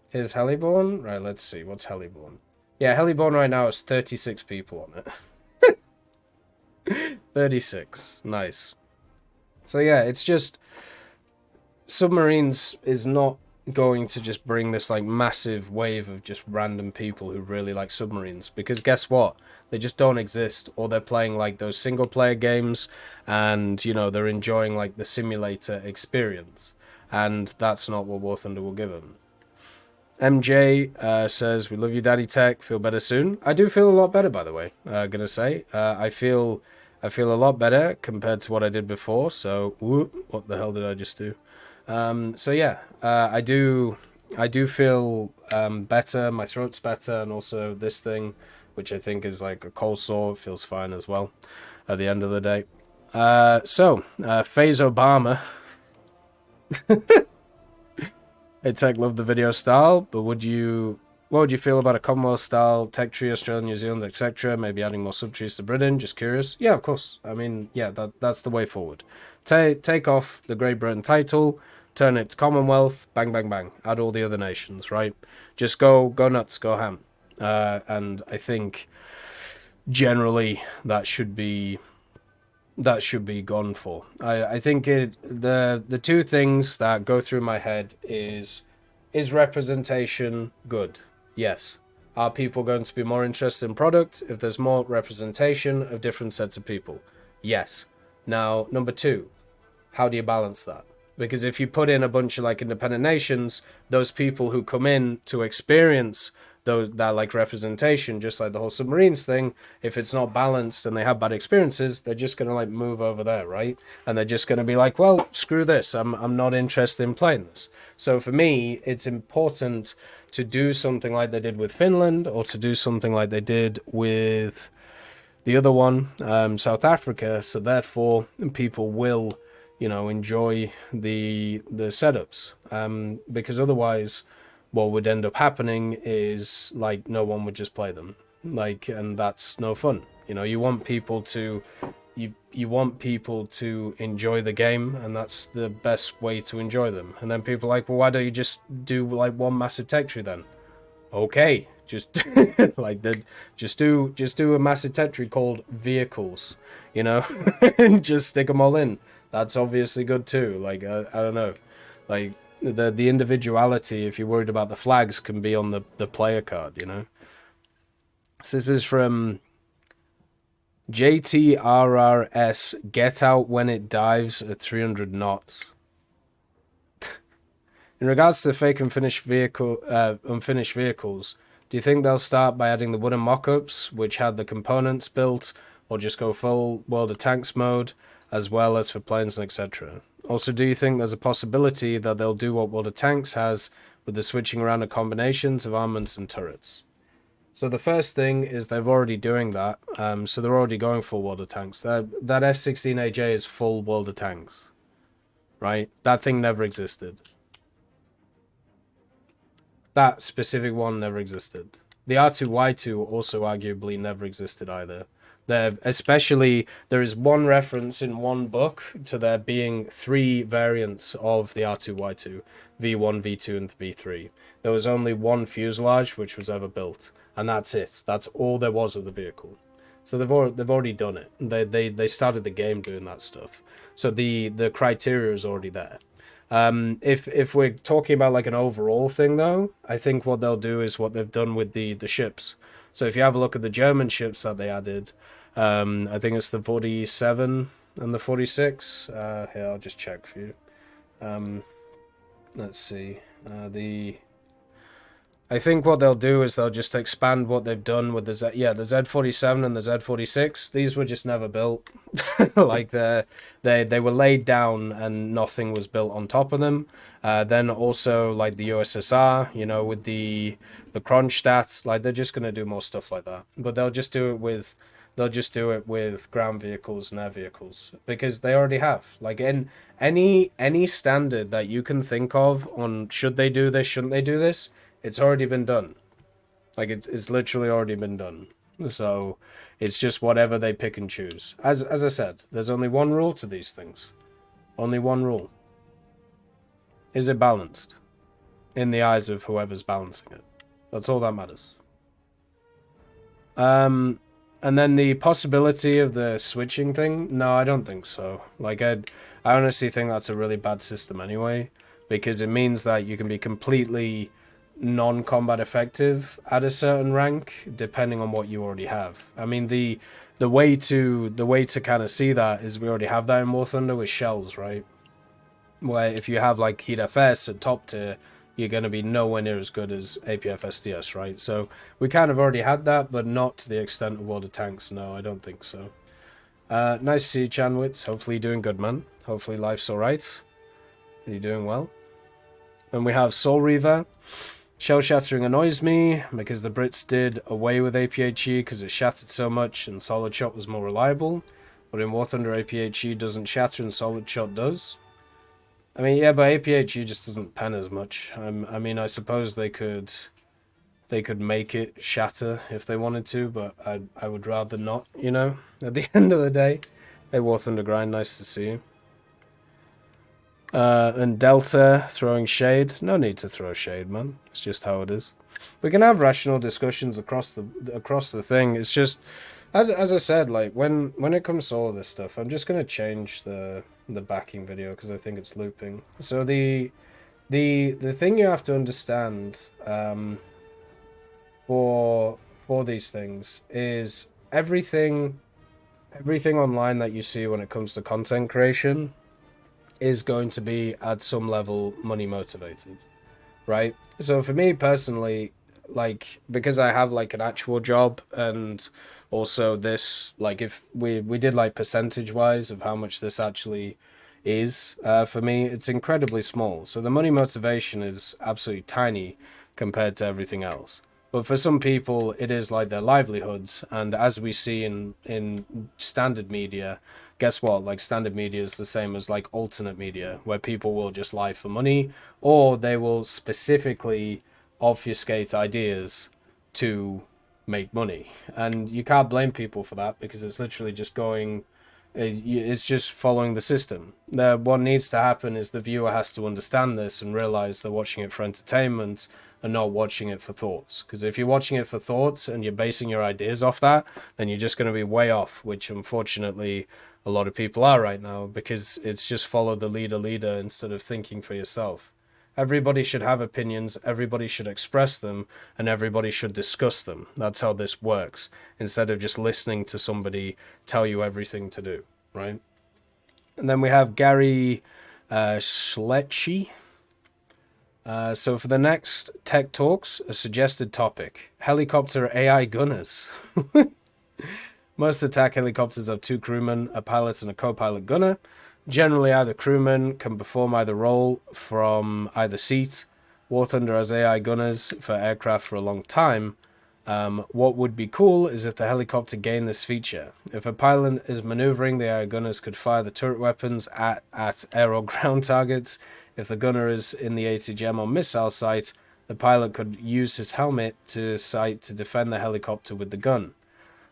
Here's Heliborn. Right, let's see. What's Heliborn? Yeah, Heliborn right now has 36 people on it. 36. Nice. So yeah, it's just submarines is not going to just bring this like massive wave of just random people who really like submarines, because guess what, they just don't exist, or they're playing like those single player games, and you know, they're enjoying like the simulator experience, and that's not what War Thunder will give them. MJ says, we love you, Daddy Tech, feel better soon. I do feel a lot better, by the way. Gonna say I feel a lot better compared to what I did before, so whoop, what the hell did I just do? So yeah, I do feel better. My throat's better, and also this thing, which I think is like a cold sore, feels fine as well. At the end of the day, Phase Obama. Hey Tech, love the video style, but what would you feel about a Commonwealth style tech tree, Australia, New Zealand, etc.? Maybe adding more sub trees to Britain. Just curious. Yeah, of course. I mean, yeah, that's the way forward. Take off the Great Britain title, turn it to Commonwealth, bang, bang, bang. Add all the other nations, right? Just go nuts, go ham. And I think generally that should be gone for. I think the two things that go through my head is representation good? Yes. Are people going to be more interested in product if there's more representation of different sets of people? Yes. Now, number two, how do you balance that? Because if you put in a bunch of like independent nations, those people who come in to experience that like representation, just like the whole submarines thing, if it's not balanced and they have bad experiences, they're just gonna like move over there, right? And they're just gonna be like, well, screw this, I'm not interested in playing this. So for me, it's important to do something like they did with Finland, or to do something like they did with the other one, South Africa. So therefore, people will, you know, enjoy the setups, because otherwise, what would end up happening is like no one would just play them, like, and that's no fun. You know, you want people to you want people to enjoy the game, and that's the best way to enjoy them. And then people are like, well, why don't you just do like one massive tech tree then? Okay, just like just do a massive tech tree called vehicles, you know, and just stick them all in. That's obviously good too. Like I don't know, like the individuality, if you're worried about the flags, can be on the player card, you know. So this is from JTRRS. Get out when it dives at 300 knots. In regards to fake unfinished vehicles, do you think they'll start by adding the wooden mock-ups, which had the components built, or just go full World of Tanks mode, as well as for planes and etc.? Also, do you think there's a possibility that they'll do what World of Tanks has with the switching around of combinations of armaments and turrets? So the first thing is they're already doing that. So they're already going full World of Tanks. That F-16AJ is full World of Tanks, right? That thing never existed. That specific one never existed. The R2Y2 also arguably never existed either. There is one reference in one book to there being 3 variants of the R2Y2, V1, V2, and V3. There was only one fuselage which was ever built, and that's it. That's all there was of the vehicle. So they've already done it. They started the game doing that stuff. So the criteria is already there. If we're talking about like an overall thing though, I think what they'll do is what they've done with the ships. So if you have a look at the German ships that they added, I think it's the 47 and the 46. Here, I'll just check for you. Let's see. I think what they'll do is they'll just expand what they've done with the Z47 and the Z46. These were just never built. Like they were laid down and nothing was built on top of them. Then also like the USSR, you know, with the Kronstadt, like they're just gonna do more stuff like that. But they'll just do it with ground vehicles and air vehicles, because they already have, like, in any standard that you can think of on should they do this, shouldn't they do this, it's already been done. Like it's literally already been done. So it's just whatever they pick and choose. As I said, there's only one rule to these things. Only one rule. Is it balanced? In the eyes of whoever's balancing it. That's all that matters. And then the possibility of the switching thing, no, I don't think so. Like I honestly think that's a really bad system anyway. because it means that you can be completely non-combat effective at a certain rank depending on what you already have. I mean, the way to kind of see that is we already have that in War Thunder with shells, right? Where if you have like Heat FS at top tier, you're going to be nowhere near as good as APF SDS, right? So we kind of already had that, but not to the extent of World of Tanks. No, I don't think so. Nice to see you, Chanwitz. Hopefully you're doing good, man. Hopefully life's alright. Are you doing well? And we have Soul Reaver. Shell shattering annoys me because the Brits did away with APHE because it shattered so much and Solid Shot was more reliable. But in War Thunder, APHE doesn't shatter and Solid Shot does. I mean, yeah, but APHE just doesn't pen as much. I mean, I suppose they could make it shatter if they wanted to, but I would rather not, you know, at the end of the day. Hey, War Thunder Grind, nice to see you. And Delta throwing shade. No need to throw shade, man. It's just how it is. We can have rational discussions across the thing. It's just, as I said, like when it comes to all this stuff, I'm just gonna change the backing video because I think it's looping. So the thing you have to understand for these things is everything online that you see when it comes to content creation is going to be at some level money motivated, right? So for me personally, like, because I have like an actual job and also this, like, if we did like percentage wise of how much this actually is, for me it's incredibly small, so the money motivation is absolutely tiny compared to everything else. But for some people it is like their livelihoods, and as we see in standard media, guess what? Like, standard media is the same as like alternate media, where people will just lie for money, or they will specifically obfuscate ideas to make money. And you can't blame people for that because it's literally just going, it's just following the system. What needs to happen is the viewer has to understand this and realize they're watching it for entertainment and not watching it for thoughts. Because if you're watching it for thoughts and you're basing your ideas off that, then you're just going to be way off, which unfortunately a lot of people are right now, because it's just follow the leader instead of thinking for yourself. Everybody should have opinions, everybody should express them, and everybody should discuss them. That's how this works, instead of just listening to somebody tell you everything to do, right? And then we have Gary Schletchy. So for the next Tech Talks, a suggested topic: helicopter AI gunners. Most attack helicopters have two crewmen, a pilot and a co-pilot gunner. Generally, either crewman can perform either role from either seat. War Thunder has AI gunners for aircraft for a long time. What would be cool is if the helicopter gained this feature. If a pilot is maneuvering, the AI gunners could fire the turret weapons at air or ground targets. If the gunner is in the ATGM or missile site, the pilot could use his helmet to sight to defend the helicopter with the gun.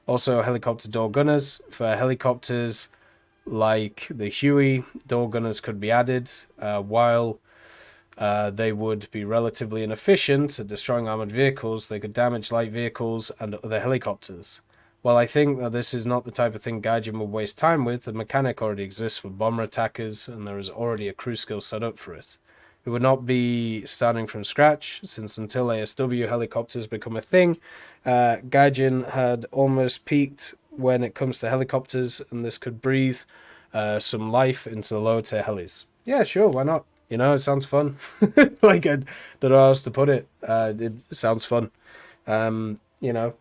Also, helicopter door gunners. For helicopters like the Huey, door gunners could be added. While they would be relatively inefficient at destroying armored vehicles, they could damage light vehicles and other helicopters. While I think that this is not the type of thing Gaijin would waste time with, the mechanic already exists for bomber attackers, and there is already a crew skill set up for it. It would not be starting from scratch, since until ASW helicopters become a thing, Gaijin had almost peaked when it comes to helicopters, and this could breathe some life into the lower tier helis. Yeah, sure, why not? You know, it sounds fun. Like, I don't know how else to put it. It sounds fun. You know,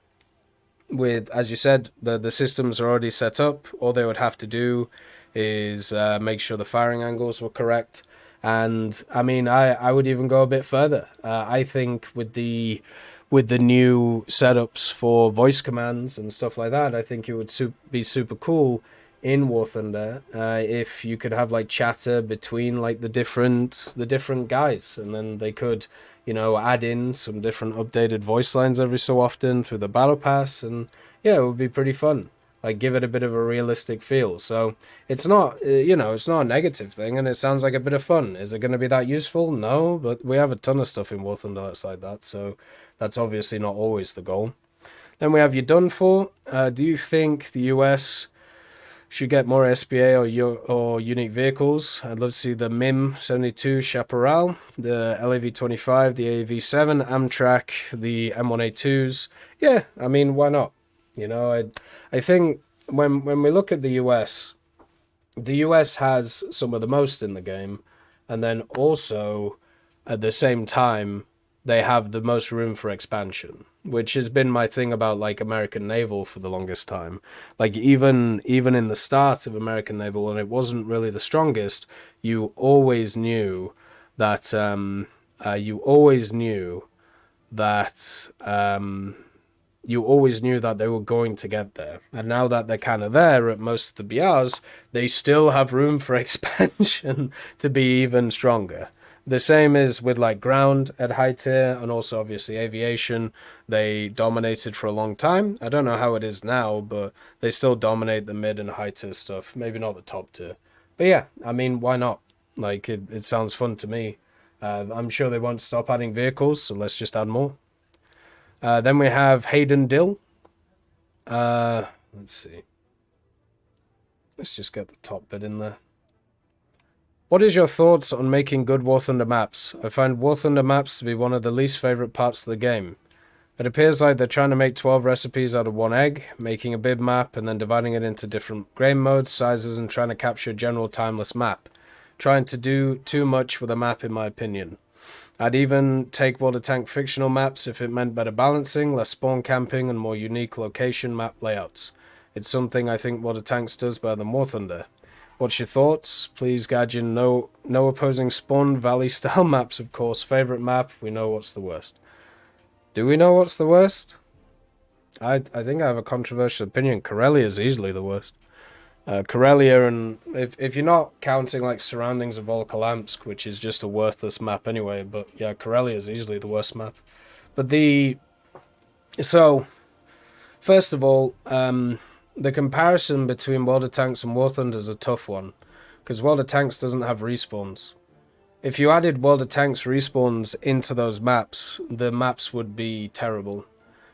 with, as you said, the systems are already set up. All they would have to do is make sure the firing angles were correct. And I mean, I would even go a bit further. I think with the new setups for voice commands and stuff like that, I think it would be super cool in War Thunder if you could have like chatter between like the different guys, and then they could, you know, add in some different updated voice lines every so often through the battle pass, and yeah, it would be pretty fun. Like, give it a bit of a realistic feel. So it's not, you know, it's not a negative thing, and it sounds like a bit of fun. Is it going to be that useful? No, but we have a ton of stuff in War Thunder that's like that, so that's obviously not always the goal. Then we have you done for. Do you think the US Should get more SPA or unique vehicles. I'd love to see the MIM 72 Chaparral, the LAV 25, the AV7, Amtrak, the M1A2s. Yeah, I mean, why not? You know, I think when we look at the US has some of the most in the game, and then also at the same time they have the most room for expansion, which has been my thing about like American Naval for the longest time. Like even in the start of American Naval, when it wasn't really the strongest, you always knew that you always knew that you always knew that they were going to get there. And now that they're kind of there at most of the BRs, they still have room for expansion to be even stronger. The same is with like ground at high tier and also obviously aviation. They dominated for a long time. I don't know how it is now, but they still dominate the mid and high tier stuff. Maybe not the top tier. But yeah, I mean, why not? Like, it sounds fun to me. I'm sure they won't stop adding vehicles, so let's just add more. Then we have Hayden Dill. Let's see. Let's just get the top bit in there. What is your thoughts on making good War Thunder maps? I find War Thunder maps to be one of the least favorite parts of the game. It appears like they're trying to make 12 recipes out of one egg, making a big map and then dividing it into different game modes, sizes, and trying to capture a general timeless map. Trying to do too much with a map in my opinion. I'd even take water tank fictional maps if it meant better balancing, less spawn camping, and more unique location map layouts. It's something I think water tanks does better than War Thunder. What's your thoughts? Please, Gadgeon, no opposing spawn valley style maps, of course. Favorite map? We know what's the worst. Do we know what's the worst? I think I have a controversial opinion. Corellia is easily the worst. Corellia, and if you're not counting like Surroundings of Volkalamsk, which is just a worthless map anyway, but yeah, Corellia is easily the worst map. But so first of all, the comparison between World of Tanks and War Thunder is a tough one, because World of Tanks doesn't have respawns. If you added World of Tanks respawns into those maps, the maps would be terrible.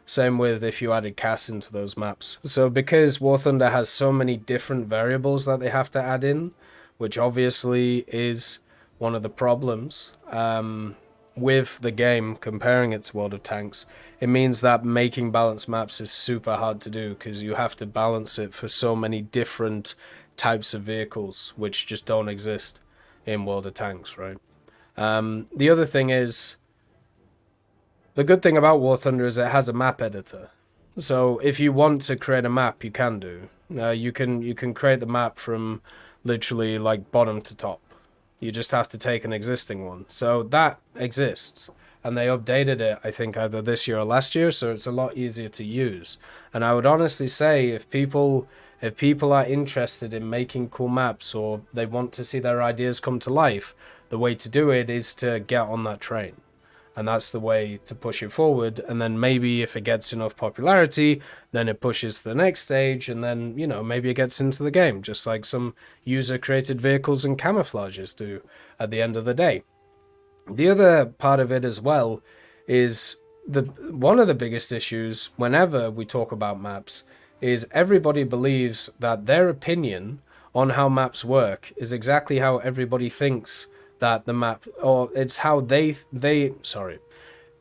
Same with if you added CAS into those maps. So because War Thunder has so many different variables that they have to add in, which obviously is one of the problems with the game, comparing it to World of Tanks, it means that making balanced maps is super hard to do because you have to balance it for so many different types of vehicles, which just don't exist in World of Tanks, right? The other thing is, the good thing about War Thunder is it has a map editor. So if you want to create a map, you can do. You can create the map from literally like bottom to top. You just have to take an existing one. So that exists. And they updated it, I think, either this year or last year, so it's a lot easier to use. And I would honestly say if people are interested in making cool maps or they want to see their ideas come to life, the way to do it is to get on that train. And that's the way to push it forward. And then maybe if it gets enough popularity, then it pushes to the next stage. And then, you know, maybe it gets into the game, just like some user-created vehicles and camouflages do at the end of the day. The other part of it as well is one of the biggest issues whenever we talk about maps is everybody believes that their opinion on how maps work is exactly how everybody thinks that the map, or it's how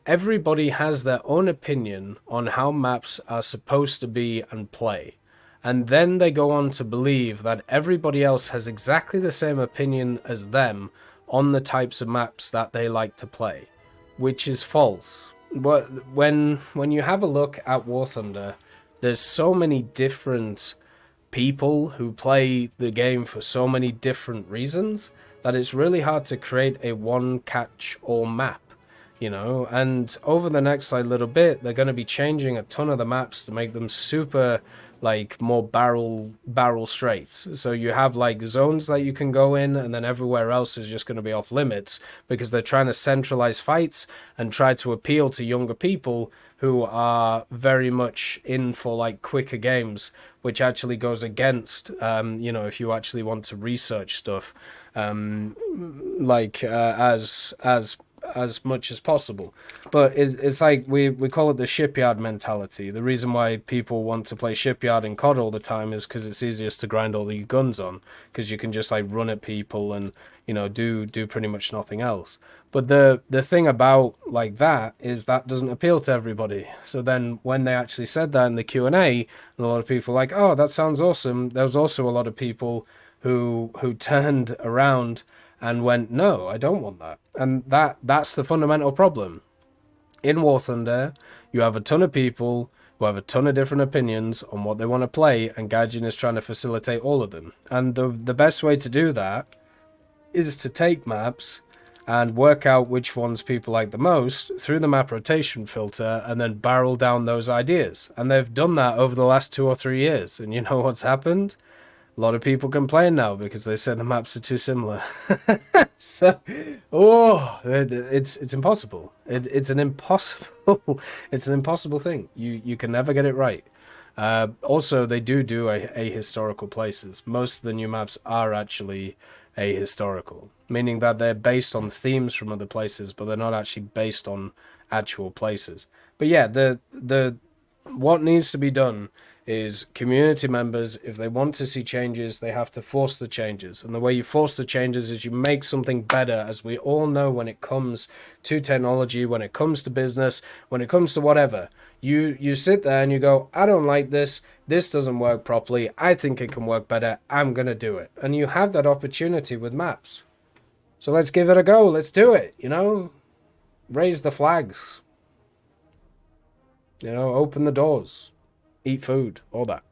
everybody has their own opinion on how maps are supposed to be and play. And then they go on to believe that everybody else has exactly the same opinion as them on the types of maps that they like to play, which is false. But when you have a look at War Thunder, there's so many different people who play the game for so many different reasons that it's really hard to create a one-catch-all map, you know? And over the next little bit, they're going to be changing a ton of the maps to make them super, more barrel straight. So you have, zones that you can go in, and then everywhere else is just going to be off limits, because they're trying to centralize fights and try to appeal to younger people who are very much in for, quicker games, which actually goes against, if you actually want to research stuff. As as much as possible. But it's like we call it the shipyard mentality. The reason why people want to play shipyard in COD all the time is because it's easiest to grind all the guns on, because you can just like run at people and do pretty much nothing else. But the thing about like that is that doesn't appeal to everybody. So then when they actually said that in the Q&A, and a lot of people were like, oh, that sounds awesome, there was also a lot of people who turned around and went, no, I don't want that. And that's the fundamental problem. In War Thunder, you have a ton of people who have a ton of different opinions on what they want to play, and Gaijin is trying to facilitate all of them. And the best way to do that is to take maps and work out which ones people like the most through the map rotation filter, and then barrel down those ideas. And they've done that over the last 2 or 3 years. And you know what's happened? A lot of people complain now because they say the maps are too similar. So, it's impossible. It's an impossible it's an impossible thing. You can never get it right. Also, they do ahistorical places. Most of the new maps are actually ahistorical, meaning that they're based on themes from other places, but they're not actually based on actual places. But yeah, the what needs to be done is community members, if they want to see changes, they have to force the changes. And the way you force the changes is you make something better, as we all know when it comes to technology, when it comes to business, when it comes to whatever. You sit there and you go, I don't like this doesn't work properly, I think it can work better, I'm going to do it. And you have that opportunity with maps. So let's give it a go, let's do it, raise the flags, open the doors. Eat food, all that.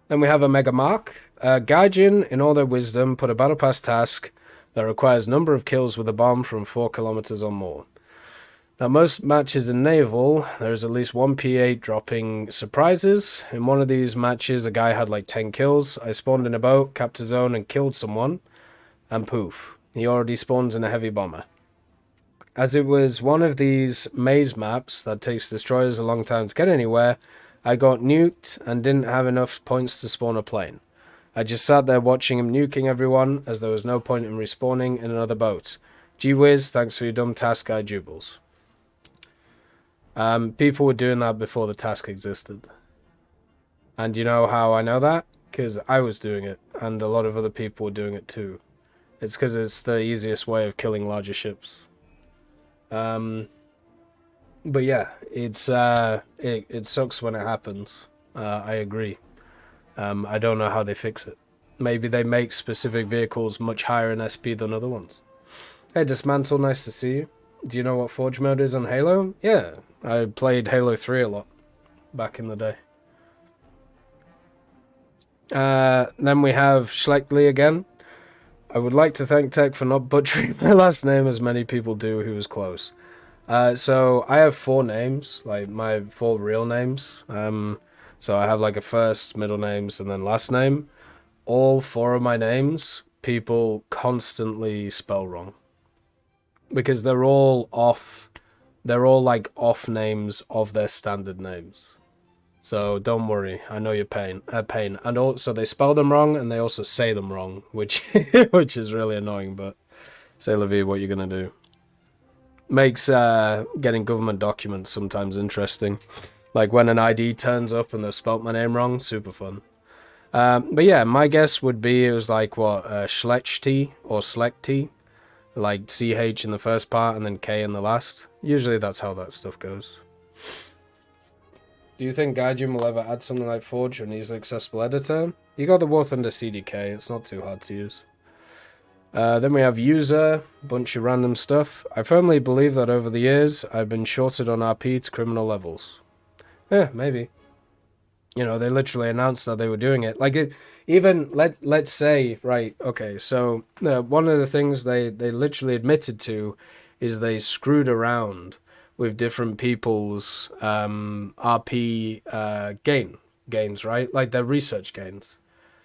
Then we have a Mega Mark. Gaijin, in all their wisdom, put a Battle Pass task that requires number of kills with a bomb from 4 kilometers or more. Now, most matches in Naval, there is at least one P8 dropping surprises. In one of these matches, a guy had like 10 kills. I spawned in a boat, capped a zone, and killed someone. And poof, he already spawns in a heavy bomber. As it was one of these maze maps that takes destroyers a long time to get anywhere, I got nuked and didn't have enough points to spawn a plane. I just sat there watching him nuking everyone, as there was no point in respawning in another boat. Gee whiz, thanks for your dumb task, guy Jubles. People were doing that before the task existed. And you know how I know that? Because I was doing it, and a lot of other people were doing it too. It's because it's the easiest way of killing larger ships. But yeah, it sucks when it happens. I agree. I don't know how they fix it. Maybe they make specific vehicles much higher in SP than other ones. Hey, Dismantle, nice to see you. Do you know what Forge mode is on Halo? Yeah, I played Halo 3 a lot back in the day. Then we have Schleckley again. I would like to thank TEC for not butchering my last name as many people do who was close. So I have 4 names, like my 4 real names. So I have like a first, middle names, and then last name. All 4 of my names, people constantly spell wrong. Because they're all off, they're all like off names of their standard names. So don't worry, I know your pain. And also they spell them wrong, and they also say them wrong, which is really annoying, but c'est la vie, what you're gonna do. Makes getting government documents sometimes interesting. Like when an ID turns up and they've spelt my name wrong, super fun. But yeah, my guess would be it was like what, Schlechty or Slechty, like CH in the first part and then K in the last. Usually that's how that stuff goes. Do you think Gaijin will ever add something like Forge or an easily accessible editor? You got the War Thunder CDK, it's not too hard to use. Then we have user, bunch of random stuff. I firmly believe that over the years, I've been shorted on RP to criminal levels. Yeah, maybe. They literally announced that they were doing it. Like, let's say, right, okay, so one of the things they literally admitted to is they screwed around with different people's RP gains, right? Like their research gains.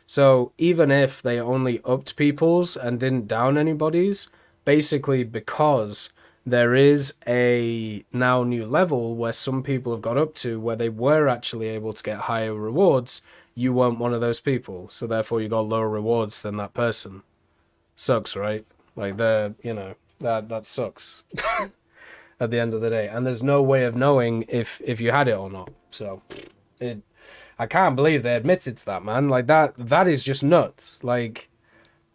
So even if they only upped people's and didn't down anybody's, basically because there is a now new level where some people have got up to where they were actually able to get higher rewards, you weren't one of those people. So therefore you got lower rewards than that person. Sucks, right? Like That sucks at the end of the day. And there's no way of knowing if you had it or not. So I can't believe they admitted to that, man. Like that is just nuts. Like,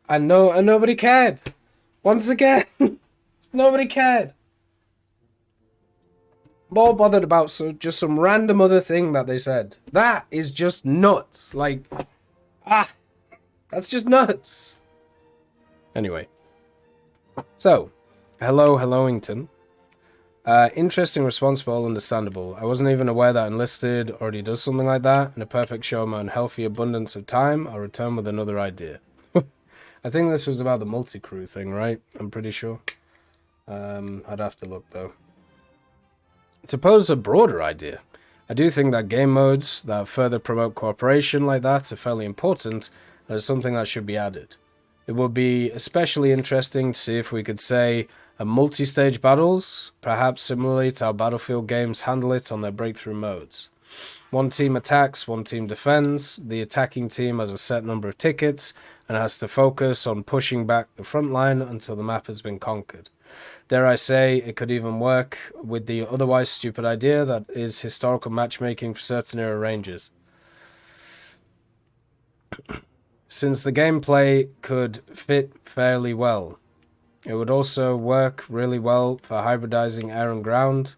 and nobody cared. Once again, nobody cared. More bothered about just some random other thing that they said. That is just nuts. Like, that's just nuts. Anyway. So, helloington. Interesting response, but all understandable. I wasn't even aware that Enlisted already does something like that. In a perfect show of my unhealthy abundance of time, I'll return with another idea. I think this was about the multi-crew thing, right? I'm pretty sure. I'd have to look, though. To pose a broader idea, I do think that game modes that further promote cooperation like that are fairly important, and is something that should be added. It would be especially interesting to see if we could say a multi-stage battles, perhaps similarly to how Battlefield games handle it on their breakthrough modes. One team attacks, one team defends, the attacking team has a set number of tickets and has to focus on pushing back the front line until the map has been conquered. Dare I say, it could even work with the otherwise stupid idea that is historical matchmaking for certain era ranges. Since the gameplay could fit fairly well, it would also work really well for hybridizing air and ground,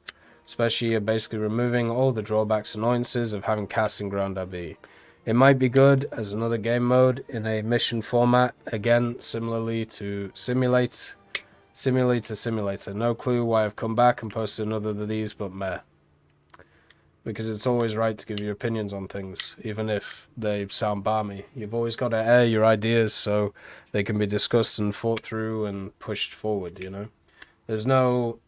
especially basically removing all the drawbacks and annoyances of having CAS and ground AB. It might be good as another game mode in a mission format, again, similarly to Simulator. No clue why I've come back and posted another of these, but meh. Because it's always right to give your opinions on things, even if they sound balmy. You've always got to air your ideas so they can be discussed and thought through and pushed forward, you know? There's no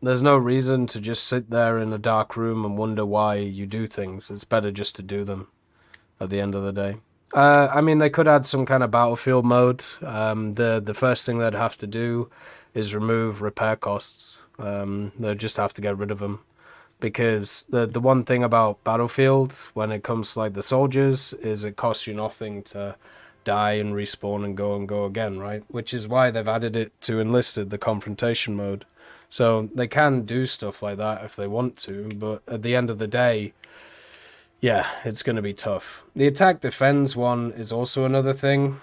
reason to just sit there in a dark room and wonder why you do things. It's better just to do them at the end of the day. I mean, they could add some kind of battlefield mode. The first thing they'd have to do is remove repair costs. They'll just have to get rid of them. Because the one thing about Battlefield, when it comes to like the soldiers, is it costs you nothing to die and respawn and go again, right? Which is why they've added it to Enlisted, the confrontation mode. So they can do stuff like that if they want to, but at the end of the day, yeah, it's going to be tough. The attack defends one is also another thing,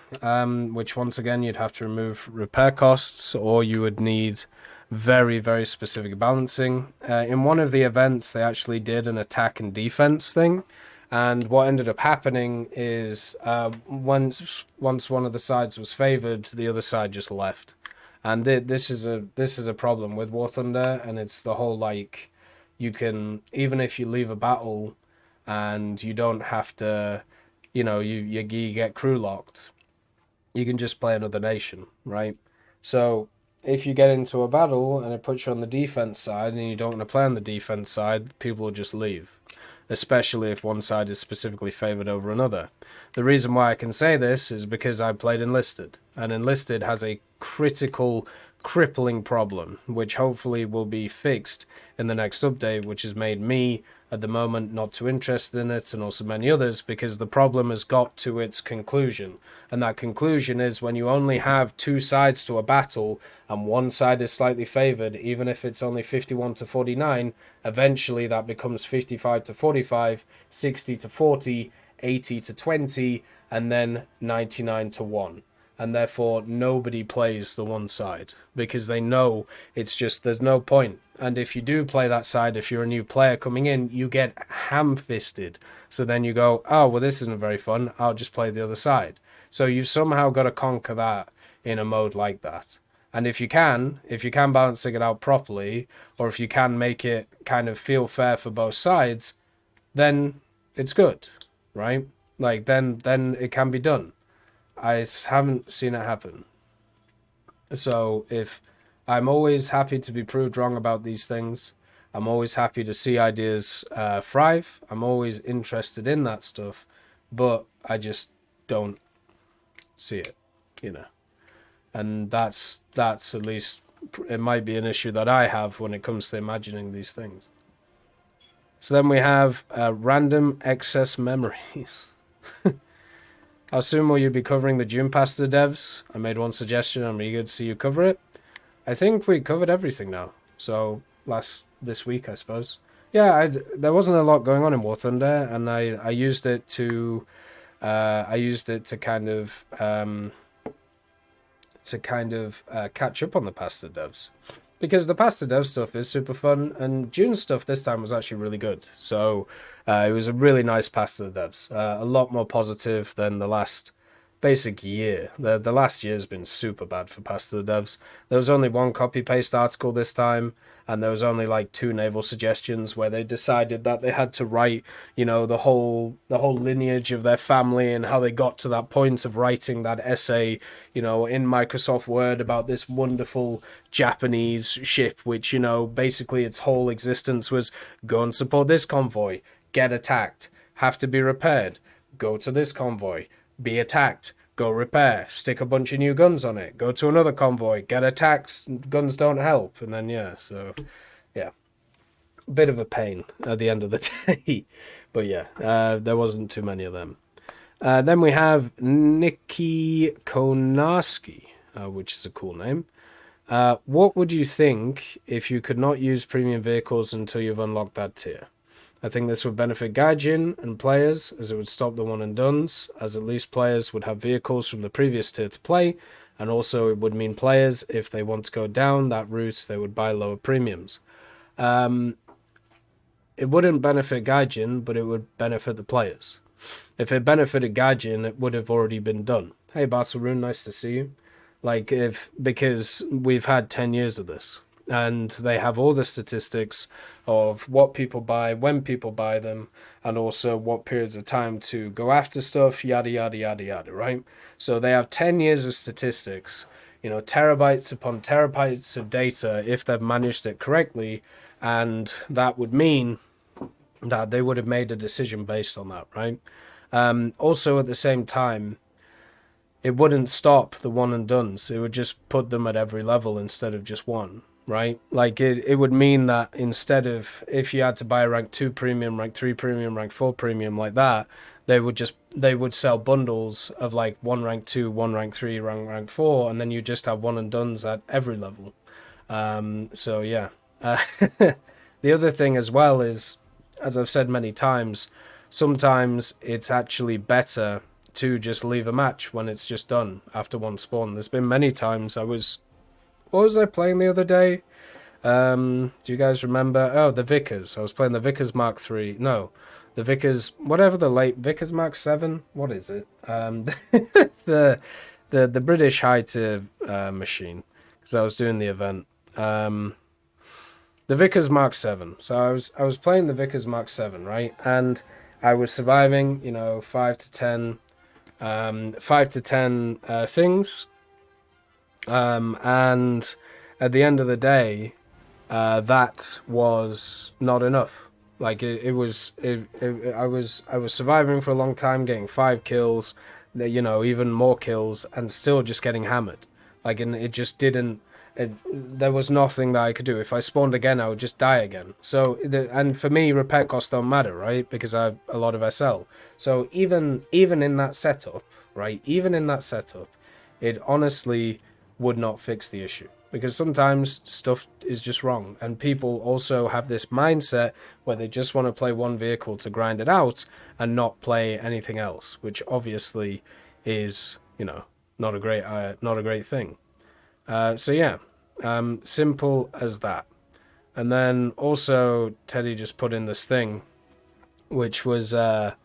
which once again you'd have to remove repair costs, or you would need very, very specific balancing. In one of the events, they actually did an attack and defense thing, and what ended up happening is once one of the sides was favored, the other side just left, and this is a problem with War Thunder, and it's the whole like you can, even if you leave a battle and you don't have to, you get crew locked, you can just play another nation, right? So if you get into a battle and it puts you on the defense side and you don't want to play on the defense side, people will just leave, especially if one side is specifically favored over another. The reason why I can say this is because I played Enlisted, and Enlisted has a crippling problem, which hopefully will be fixed in the next update, which has made me at the moment not too interested in it, and also many others, because the problem has got to its conclusion. And that conclusion is when you only have two sides to a battle and one side is slightly favored, even if it's only 51 to 49, eventually that becomes 55 to 45, 60 to 40, 80 to 20, and then 99 to 1. And therefore nobody plays the one side because they know it's just there's no point. And if you do play that side, if you're a new player coming in, you get ham-fisted. So then you go, oh, well, this isn't very fun. I'll just play the other side. So you've somehow got to conquer that in a mode like that. And if you can balancing it out properly, or if you can make it kind of feel fair for both sides, then it's good, right? Like then it can be done. I haven't seen it happen. So if I'm always happy to be proved wrong about these things, I'm always happy to see ideas thrive. I'm always interested in that stuff, but I just don't see it, And that's at least, it might be an issue that I have when it comes to imagining these things. So then we have random excess memories. How soon will you be covering the June Pasta devs? I made one suggestion. I'm eager to see you cover it. I think we covered everything now. So this week, I suppose. Yeah, there wasn't a lot going on in War Thunder, and I used it to kind of catch up on the pasta devs, because the pasta dev stuff is super fun, and June's stuff this time was actually really good. So it was a really nice pasta devs, a lot more positive than the last basic year. The last year has been super bad for pasta devs. There was only one copy paste article this time, and there was only like 2 naval suggestions where they decided that they had to write, the whole lineage of their family and how they got to that point of writing that essay, in Microsoft Word about this wonderful Japanese ship, which, basically its whole existence was go and support this convoy, get attacked, have to be repaired, go to this convoy, be attacked, go repair, stick a bunch of new guns on it, go to another convoy, get attacked, guns don't help, and then bit of a pain at the end of the day. But there wasn't too many of them. Then we have Nikki Konarski, which is a cool name. What would you think if you could not use premium vehicles until you've unlocked that tier? I think this would benefit Gaijin and players, as it would stop the one and dones, as at least players would have vehicles from the previous tier to play, and also it would mean players, if they want to go down that route, they would buy lower premiums. It wouldn't benefit Gaijin, but it would benefit the players. If it benefited Gaijin, it would have already been done. Hey Battleroon, nice to see you. Because we've had 10 years of this, and they have all the statistics of what people buy, when people buy them, and also what periods of time to go after stuff, yada, yada, yada, yada, right? So they have 10 years of statistics, terabytes upon terabytes of data if they've managed it correctly, and that would mean that they would have made a decision based on that, right? Also, at the same time, it wouldn't stop the one and dones. It would just put them at every level instead of just one, right? Like it would mean that instead of, if you had to buy a rank 2 premium, rank 3 premium, rank 4 premium like that, they would sell bundles of like 1 rank 2, 1 rank 3, rank 4, and then you just have one and dones at every level. So yeah. The other thing as well is, as I've said many times, sometimes it's actually better to just leave a match when it's just done after one spawn. There's been many times what was I playing the other day? Do you guys remember? Oh, the Vickers. I was playing the Vickers Mark III. No, the Vickers, whatever the late Vickers Mark 7. What is it? The British high tier machine, because I was doing the event. The Vickers Mark 7. So I was playing the Vickers Mark 7, right? And I was surviving, 5 to 10 things. And at the end of the day, that was not enough. Like I was surviving for a long time, getting 5 kills, even more kills, and still just getting hammered. Like, and it just didn't. There was nothing that I could do. If I spawned again, I would just die again. So, and for me, repair costs don't matter, right? Because I have a lot of SL. So even in that setup, right? Even in that setup, it honestly would not fix the issue. Because sometimes stuff is just wrong. And people also have this mindset where they just want to play one vehicle to grind it out and not play anything else, which obviously is, not a great thing. So yeah, simple as that. And then also Teddy just put in this thing, which was a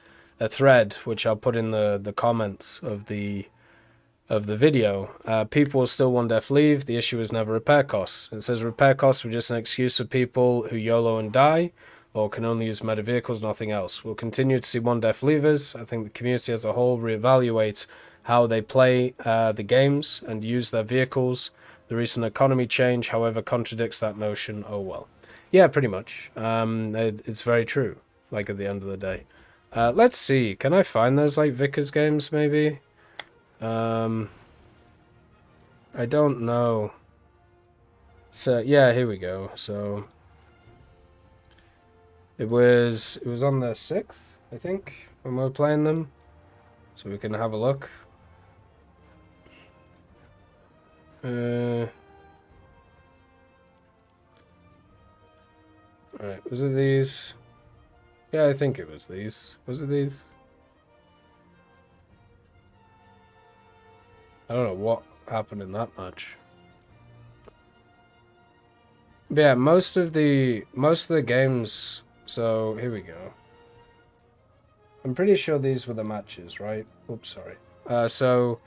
thread, which I'll put in the comments of the video. People still want def leave. The issue is never repair costs. It says repair costs were just an excuse for people who YOLO and die, or can only use meta vehicles, nothing else. We'll continue to see one def leavers. I think the community as a whole reevaluates how they play the games and use their vehicles. The recent economy change, however, contradicts that notion. Oh well. Yeah, pretty much. It's very true, like at the end of the day. Let's see. Can I find those like Vickers games maybe? I don't know. So yeah, here we go. So it was on the 6th, I think, when we were playing them. so we can have a look. Alright, was it these? Yeah, I think it was these. Was it these? I don't know what happened in that match. But yeah, most of the games. So here we go. I'm pretty sure these were the matches, right? Oops, sorry. So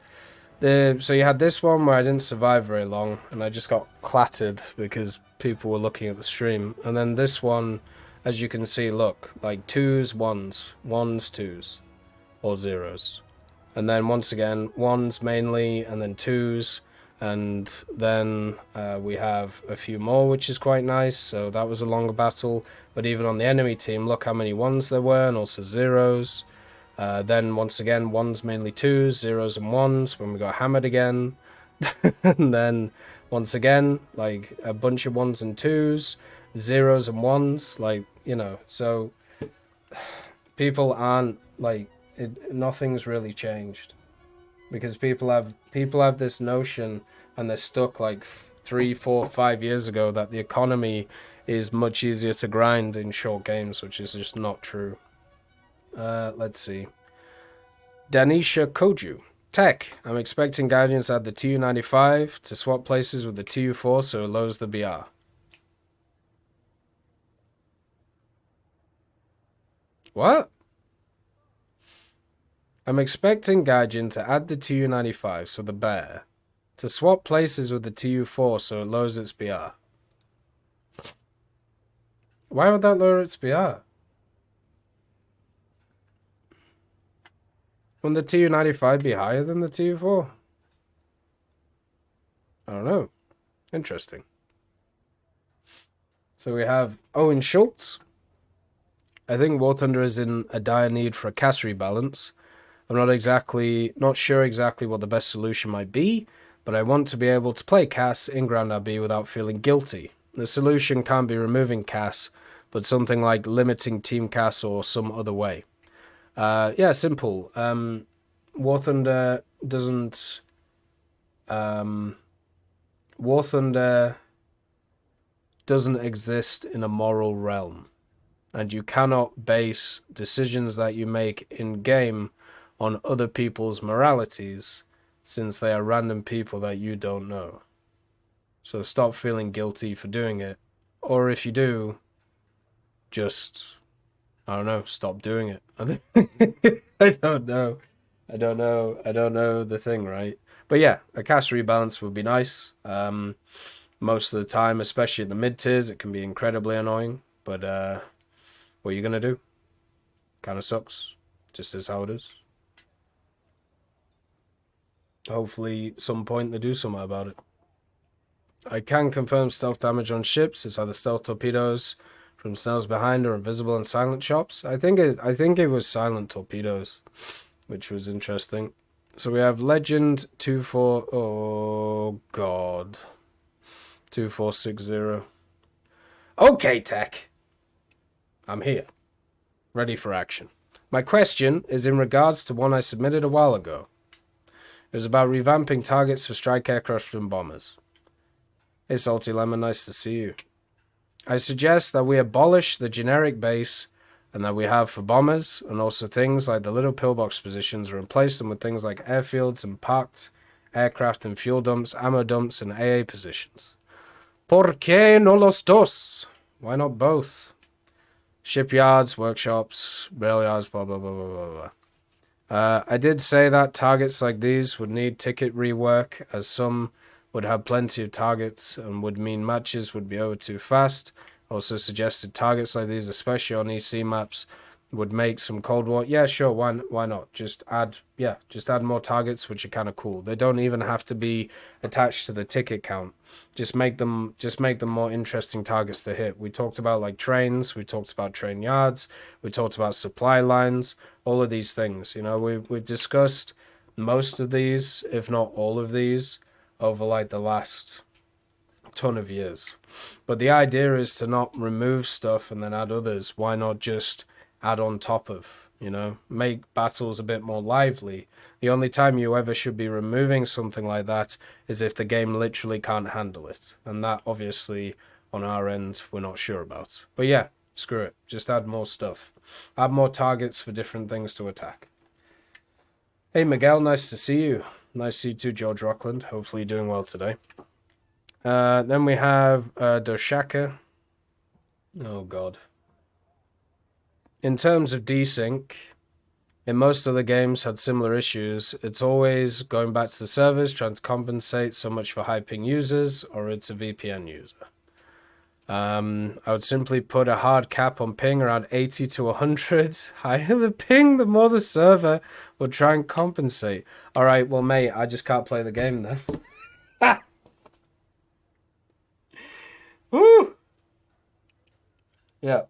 you had this one where I didn't survive very long, and I just got clattered because people were looking at the stream. And then this one, as you can see, look, like 2s, 1s, 1s, 2s, or 0s. And then once again, 1s mainly, and then 2s. And then we have a few more, which is quite nice. So that was a longer battle. But even on the enemy team, look how many 1s there were, and also 0s. Then once again, 1s mainly 2s, 0s and 1s when we got hammered again. And then once again, like a bunch of 1s and 2s, 0s and 1s, like, you know. So people aren't like nothing's really changed, because people have this notion, and they're stuck like 3, 4, 5 years ago, that the economy is much easier to grind in short games, which is just not true. Let's see. Danisha Koju. TEC. I'm expecting Guardians to add the TU-95 to swap places with the TU-4 so it lowers the BR. What? I'm expecting Gaijin to add the TU-95, so the bear, to swap places with the TU-4 so it lowers its BR. Why would that lower its BR? Wouldn't the TU-95 be higher than the TU-4? I don't know. Interesting. So we have Owen Schultz. I think War Thunder is in a dire need for a CAS rebalance. I'm not sure exactly what the best solution might be, but I want to be able to play CAS in Ground RB without feeling guilty. The solution can't be removing CAS, but something like limiting Team CAS or some other way. Yeah, simple. War Thunder doesn't... War Thunder doesn't exist in a moral realm, and you cannot base decisions that you make in-game on other people's moralities, since they are random people that you don't know. So stop feeling guilty for doing it. Or if you do, just, I don't know, stop doing it. I don't know. I don't know the thing, right? But yeah, a CAS rebalance would be nice. Most of the time, especially at the mid-tiers, it can be incredibly annoying. But what are you going to do? Kind of sucks. Just is how it is. Hopefully, some point they do something about it. I can confirm stealth damage on ships is either stealth torpedoes from snails behind or invisible and silent shops. I think it was silent torpedoes, which was interesting. So we have Legend 24. Oh god, 2460. Okay, TEC. I'm here, ready for action. My question is in regards to one I submitted a while ago. It was about revamping targets for strike aircraft and bombers. Hey, Salty Lemon, nice to see you. I suggest that we abolish the generic base and that we have for bombers, and also things like the little pillbox positions, or replace them with things like airfields and parked aircraft and fuel dumps, ammo dumps, and AA positions. ¿Por qué no los dos? Why not both? Shipyards, workshops, rail yards, blah, blah, blah, blah, blah, blah. I did say that targets like these would need ticket rework, as some would have plenty of targets and would mean matches would be over too fast. Also suggested targets like these, especially on EC maps, would make some Cold War. Yeah, sure, why not? Just add more targets, which are kind of cool. They don't even have to be attached to the ticket count. Just make them more interesting targets to hit. We talked about like trains, we talked about train yards, we talked about supply lines, all of these things. You know, we've discussed most of these, if not all of these, over like the last ton of years. But the idea is to not remove stuff and then add others. Why not just add on top of? you know, make battles a bit more lively. The only time you ever should be removing something like that is if the game literally can't handle it. And that, obviously, on our end, we're not sure about. But yeah, screw it. Just add more stuff. Add more targets for different things to attack. Hey, Miguel, nice to see you. Nice to see you too, George Rockland. Hopefully you're doing well today. Then we have Doshaka. Oh, God. In terms of desync, in most other games had similar issues. It's always going back to the servers, trying to compensate so much for high ping users, or it's a VPN user. I would simply put a hard cap on ping around 80 to 100. Higher the ping, the more the server will try and compensate. All right, well, mate, I just can't play the game then. Woo! Yeah.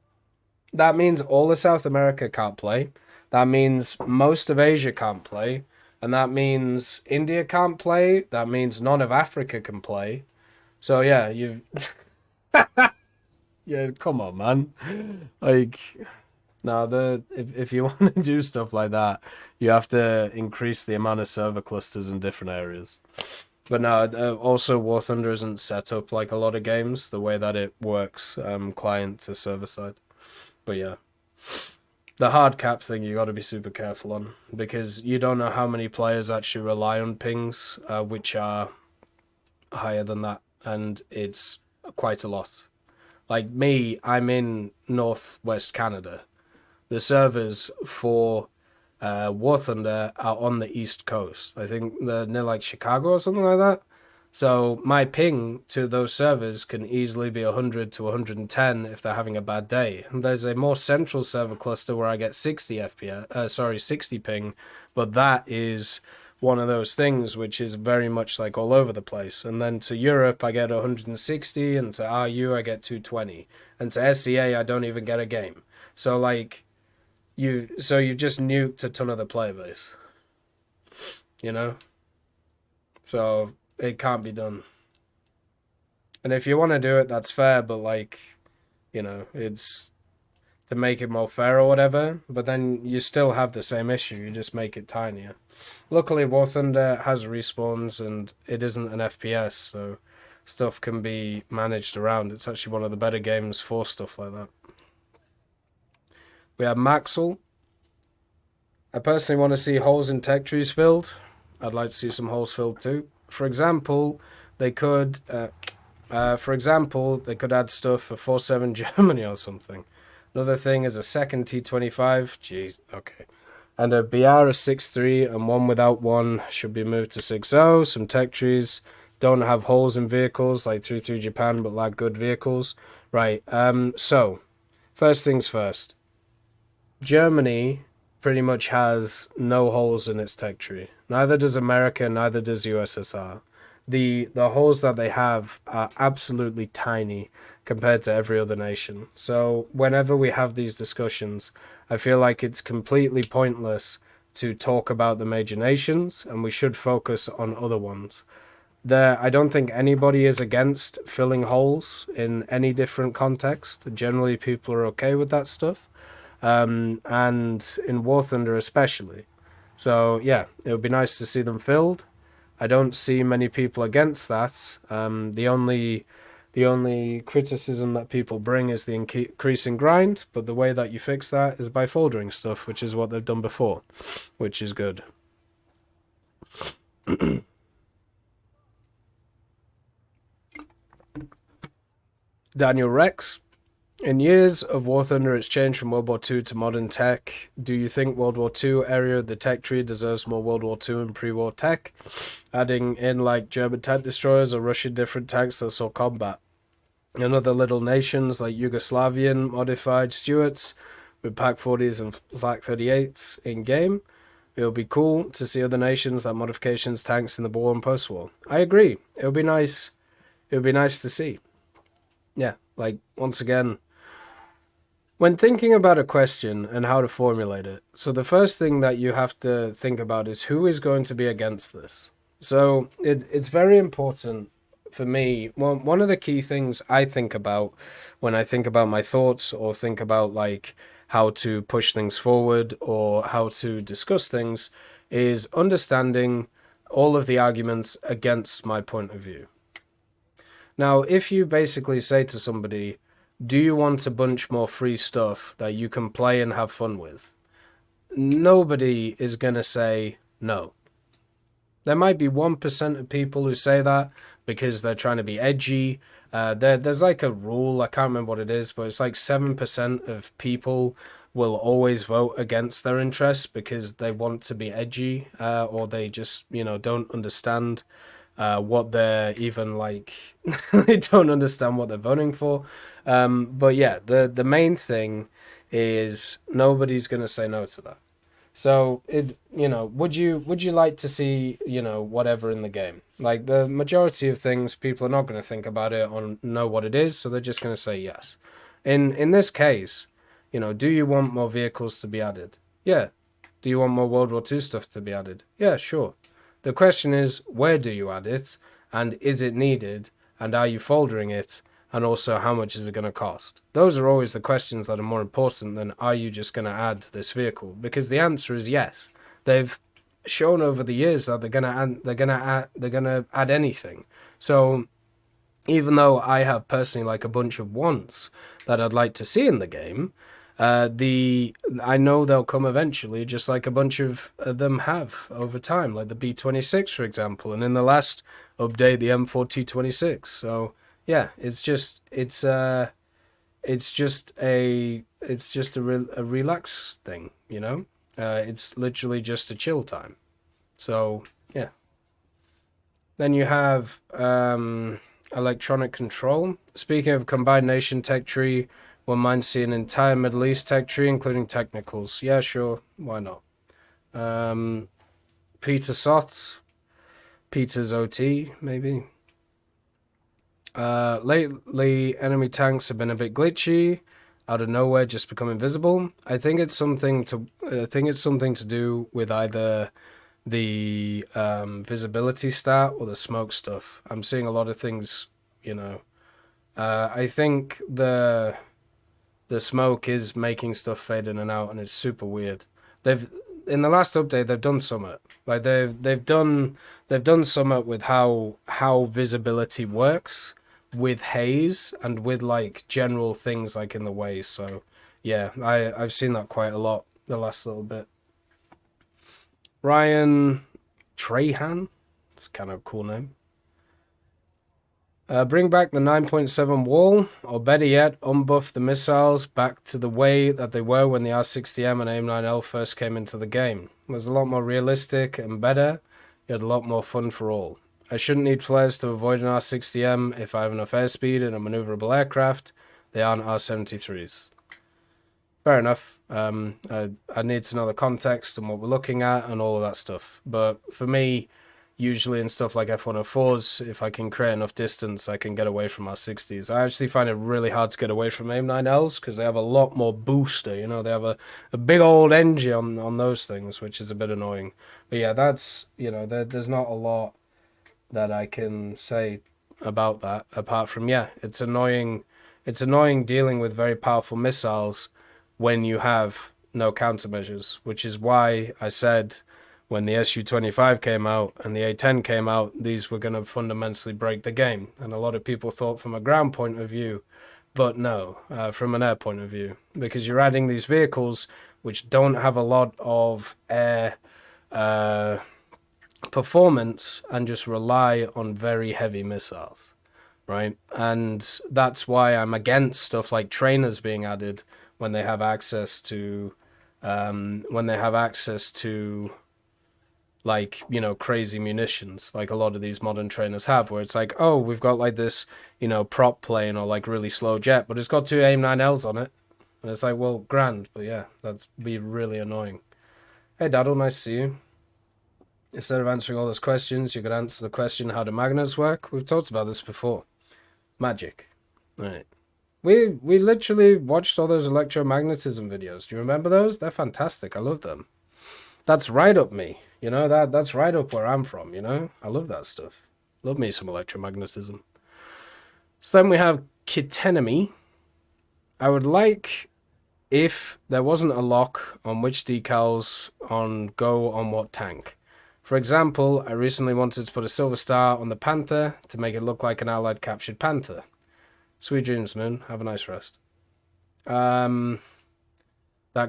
That means all of South America can't play. That means most of Asia can't play. And that means India can't play. That means none of Africa can play. So, yeah, you've... Yeah, come on, man. Like, no, if you want to do stuff like that, you have to increase the amount of server clusters in different areas. But no, also War Thunder isn't set up like a lot of games, the way that it works, client to server side. But yeah, the hard cap thing you got to be super careful on, because you don't know how many players actually rely on pings, which are higher than that, and it's quite a lot. Like me, I'm in northwest Canada. The servers for War Thunder are on the east coast. I think they're near like Chicago or something like that. So my ping to those servers can easily be 100 to 110 if they're having a bad day. And there's a more central server cluster where I get 60 FPS, 60 ping, but that is one of those things which is very much like all over the place. And then to Europe I get 160, and to RU I get 220, and to SEA I don't even get a game. So like you just nuked a ton of the player base, you know? So it can't be done. And if you want to do it, that's fair, but like, you know, it's to make it more fair or whatever, but then you still have the same issue, you just make it tinier. Luckily, War Thunder has respawns and it isn't an FPS, so stuff can be managed around. It's actually one of the better games for stuff like that. We have Maxwell. I personally want to see holes in tech trees filled. I'd like to see some holes filled too. For example, they could add stuff for 4-7 Germany or something. Another thing is a second T-25. Jeez, okay. And a BR of 6.3 and one without one should be moved to 6.0. Some tech trees don't have holes in vehicles like 3 Japan, but lack good vehicles. Right, so, first things first. Germany pretty much has no holes in its tech tree. Neither does America, neither does USSR. The holes that they have are absolutely tiny compared to every other nation. So whenever we have these discussions, I feel like it's completely pointless to talk about the major nations, and we should focus on other ones. I don't think anybody is against filling holes in any different context. Generally, people are okay with that stuff. And in War Thunder especially. So yeah, it would be nice to see them filled. I don't see many people against that. The only criticism that people bring is the increasing grind, but the way that you fix that is by foldering stuff, which is what they've done before, which is good. Daniel Rex. In years of War Thunder, it's changed from World War II to modern tech. Do you think World War II area of the tech tree deserves more World War II and pre-war tech? Adding in like German tank destroyers or Russian different tanks that saw combat. And other little nations like Yugoslavian modified Stuarts with Pak 40s and Flak 38s in game. It would be cool to see other nations that modifications tanks in the war and post-war. I agree. It would be nice. It would be nice to see. Yeah, like once again, when thinking about a question and how to formulate it, so the first thing that you have to think about is who is going to be against this. So it's very important for me. One of the key things I think about when I think about my thoughts or think about like how to push things forward or how to discuss things, is understanding all of the arguments against my point of view. Now, if you basically say to somebody, do you want a bunch more free stuff that you can play and have fun with? Nobody is going to say no. There might be 1% of people who say that because they're trying to be edgy. There's like a rule, I can't remember what it is, but it's like 7% of people will always vote against their interests because they want to be edgy, or they just, don't understand what they're even like. They don't understand what they're voting for. But yeah, the main thing is nobody's going to say no to that. So would you like to see, whatever in the game? Like the majority of things, people are not going to think about it or know what it is, so they're just going to say yes. In this case, do you want more vehicles to be added? Yeah. Do you want more World War II stuff to be added? Yeah, sure. The question is, where do you add it, and is it needed, and are you foldering it? And also, how much is it going to cost? Those are always the questions that are more important than are you just going to add this vehicle? Because the answer is yes. They've shown over the years that they're going to add anything. So even though I have personally like a bunch of wants that I'd like to see in the game, I know they'll come eventually, just like a bunch of them have over time, like the B-26, for example, and in the last update, the M4T26. So yeah, it's just a relax thing, it's literally just a chill time. So yeah. Then you have electronic control. Speaking of combined nation tech tree, wouldn't mind seeing an entire Middle East tech tree, including technicals. Yeah, sure, why not? Peter Sott, Peter's OT, maybe. Lately, enemy tanks have been a bit glitchy, out of nowhere, just become invisible. I think it's something to do with either the visibility stat or the smoke stuff. I'm seeing a lot of things, I think the smoke is making stuff fade in and out, and it's super weird. In the last update they've done something. Like they've done something with how visibility works with haze and with like general things like in the way. So yeah, I've seen that quite a lot the last little bit. Ryan Trahan, it's kind of a cool name. Bring back the 9.7 wall, or better yet, unbuff the missiles back to the way that they were when the R60M and AIM-9L first came into the game. It was a lot more realistic and better. You had a lot more fun for all. I shouldn't need flares to avoid an R60M if I have enough airspeed and a maneuverable aircraft. They aren't R73s. Fair enough. I need to know the context and what we're looking at and all of that stuff. But for me, usually in stuff like F-104s, if I can create enough distance, I can get away from R60s. I actually find it really hard to get away from AIM-9Ls because they have a lot more booster. They have a big old engine on those things, which is a bit annoying. But yeah, that's, there's not a lot that I can say about that apart from, yeah, it's annoying. It's annoying dealing with very powerful missiles when you have no countermeasures, which is why I said when the Su-25 came out and the A-10 came out, these were going to fundamentally break the game. And a lot of people thought from a ground point of view, but no, from an air point of view, because you're adding these vehicles which don't have a lot of air performance and just rely on very heavy missiles, right? And that's why I'm against stuff like trainers being added when they have access to like, crazy munitions, like a lot of these modern trainers have, where it's like, oh, we've got like this, prop plane or like really slow jet, but it's got 2 AIM-9Ls on it. And it's like, well, grand, but yeah, that'd be really annoying. Hey, Daddle, nice to see you. Instead of answering all those questions, you could answer the question, how do magnets work? We've talked about this before. Magic. All right. We literally watched all those electromagnetism videos. Do you remember those? They're fantastic. I love them. That's right up me. That's right up where I'm from, I love that stuff. Love me some electromagnetism. So then we have Kitenemy. I would like if there wasn't a lock on which decals on go on what tank. For example, I recently wanted to put a silver star on the Panther to make it look like an Allied captured Panther. Sweet dreams, Moon. Have a nice rest. That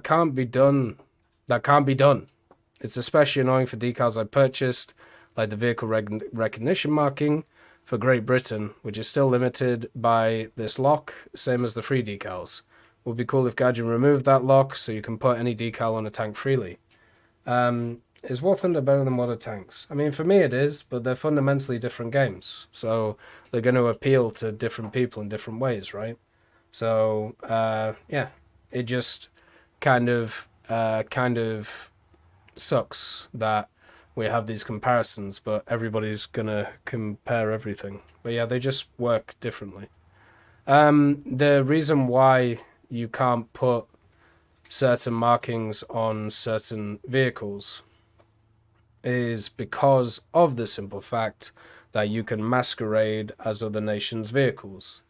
can't be done. That can't be done. It's especially annoying for decals I purchased, like the vehicle recognition marking for Great Britain, which is still limited by this lock, same as the free decals. Would be cool if Gaijin removed that lock so you can put any decal on a tank freely. Is War Thunder better than Modern Tanks? I mean, for me it is, but they're fundamentally different games. So they're going to appeal to different people in different ways, right? So, yeah, it just kind of sucks that we have these comparisons, but everybody's going to compare everything. But yeah, they just work differently. The reason why you can't put certain markings on certain vehicles is because of the simple fact that you can masquerade as other nations' vehicles.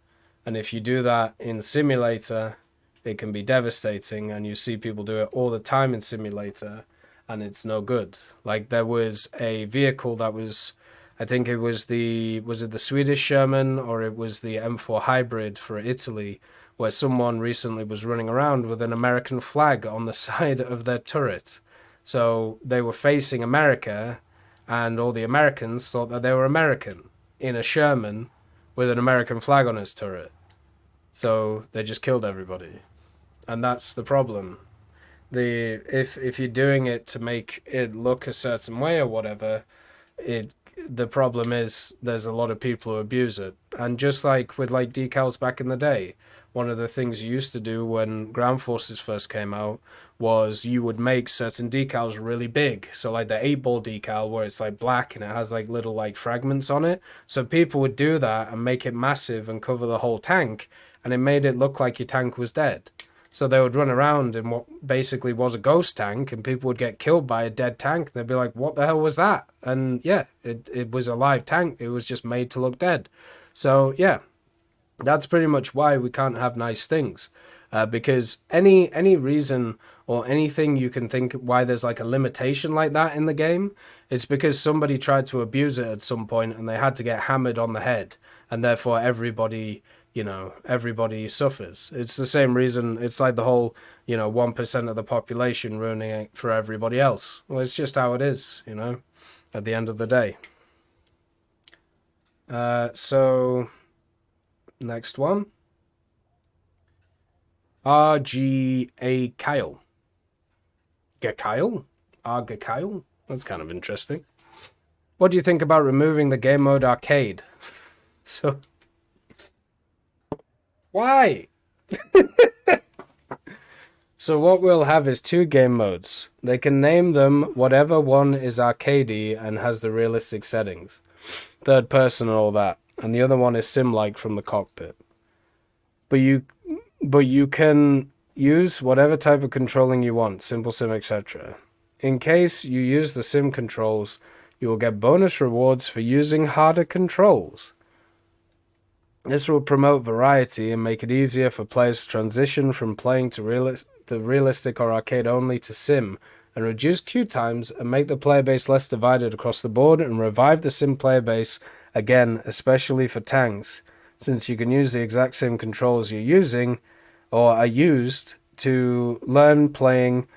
And if you do that in simulator, it can be devastating, and you see people do it all the time in simulator, and it's no good. Like, there was a vehicle that was, I think it was was it the Swedish Sherman, or it was the M4 hybrid for Italy, where someone recently was running around with an American flag on the side of their turret. So they were facing America, and all the Americans thought that they were American in a Sherman with an American flag on his turret. So they just killed everybody. And that's the problem. If you're doing it to make it look a certain way or whatever, the problem is there's a lot of people who abuse it. And just like with like decals back in the day, one of the things you used to do when ground forces first came out was you would make certain decals really big. So like the 8-ball decal where it's like black and it has like little like fragments on it. So people would do that and make it massive and cover the whole tank, and it made it look like your tank was dead. So they would run around in what basically was a ghost tank, and people would get killed by a dead tank. They'd be like, what the hell was that? And yeah, it was a live tank. It was just made to look dead. So yeah, that's pretty much why we can't have nice things. Because any reason or anything you can think why there's like a limitation like that in the game, it's because somebody tried to abuse it at some point and they had to get hammered on the head. And therefore everybody suffers. It's the same reason. It's like the whole 1% of the population ruining it for everybody else. Well, it's just how it is, at the end of the day. So next one, RGA Kyle. Kyle. That's kind of interesting. What do you think about removing the game mode arcade? So why? So what we'll have is 2 game modes. They can name them whatever one is arcadey and has the realistic settings, third person and all that, and the other one is sim-like from the cockpit. But you can use whatever type of controlling you want, simple sim, etc. In case you use the sim controls, you will get bonus rewards for using harder controls. This will promote variety and make it easier for players to transition from playing to realistic or arcade only to sim, and reduce queue times and make the player base less divided across the board, and revive the sim player base again, especially for tanks, since you can use the exact same controls you're using or are used to learn playing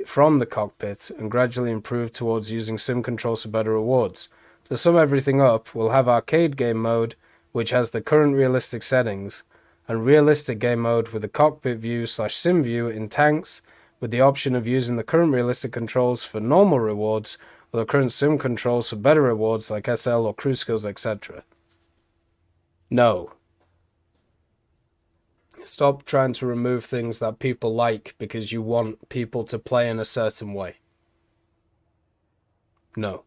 from the cockpit and gradually improve towards using sim controls for better rewards. To sum everything up, we'll have arcade game mode, which has the current realistic settings, and realistic game mode with the cockpit view / sim view in tanks, with the option of using the current realistic controls for normal rewards, or the current sim controls for better rewards like SL or cruise skills, etc. No. Stop trying to remove things that people like because you want people to play in a certain way. No.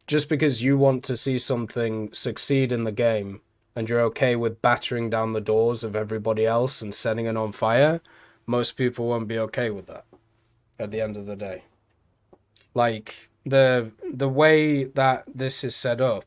Just because you want to see something succeed in the game and you're okay with battering down the doors of everybody else and setting it on fire, most people won't be okay with that at the end of the day. Like, the way that this is set up,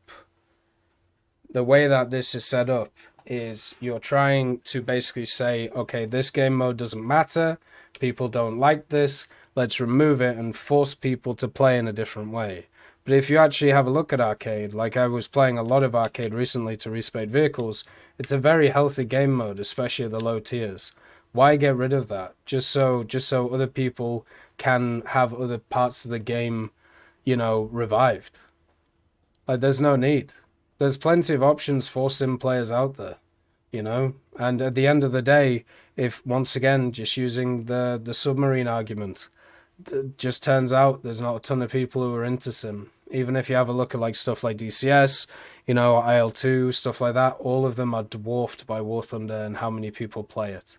is you're trying to basically say, okay, this game mode doesn't matter, people don't like this, let's remove it and force people to play in a different way. But if you actually have a look at arcade, like I was playing a lot of arcade recently to respec vehicles, it's a very healthy game mode, especially at the low tiers. Why get rid of that? Just so other people can have other parts of the game, revived. Like, there's no need. There's plenty of options for sim players out there, And at the end of the day, if once again, just using the submarine argument, just turns out there's not a ton of people who are into sim. Even if you have a look at like stuff like DCS, IL2, stuff like that, all of them are dwarfed by War Thunder and how many people play it.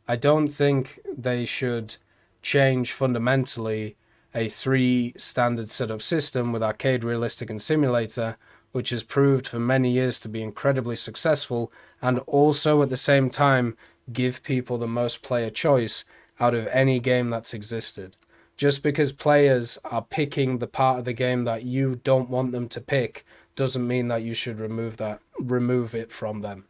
I don't think they should change fundamentally a 3 standard setup system with arcade, realistic, and simulator, which has proved for many years to be incredibly successful, and also at the same time give people the most player choice out of any game that's existed. Just because players are picking the part of the game that you don't want them to pick doesn't mean that you should remove it from them.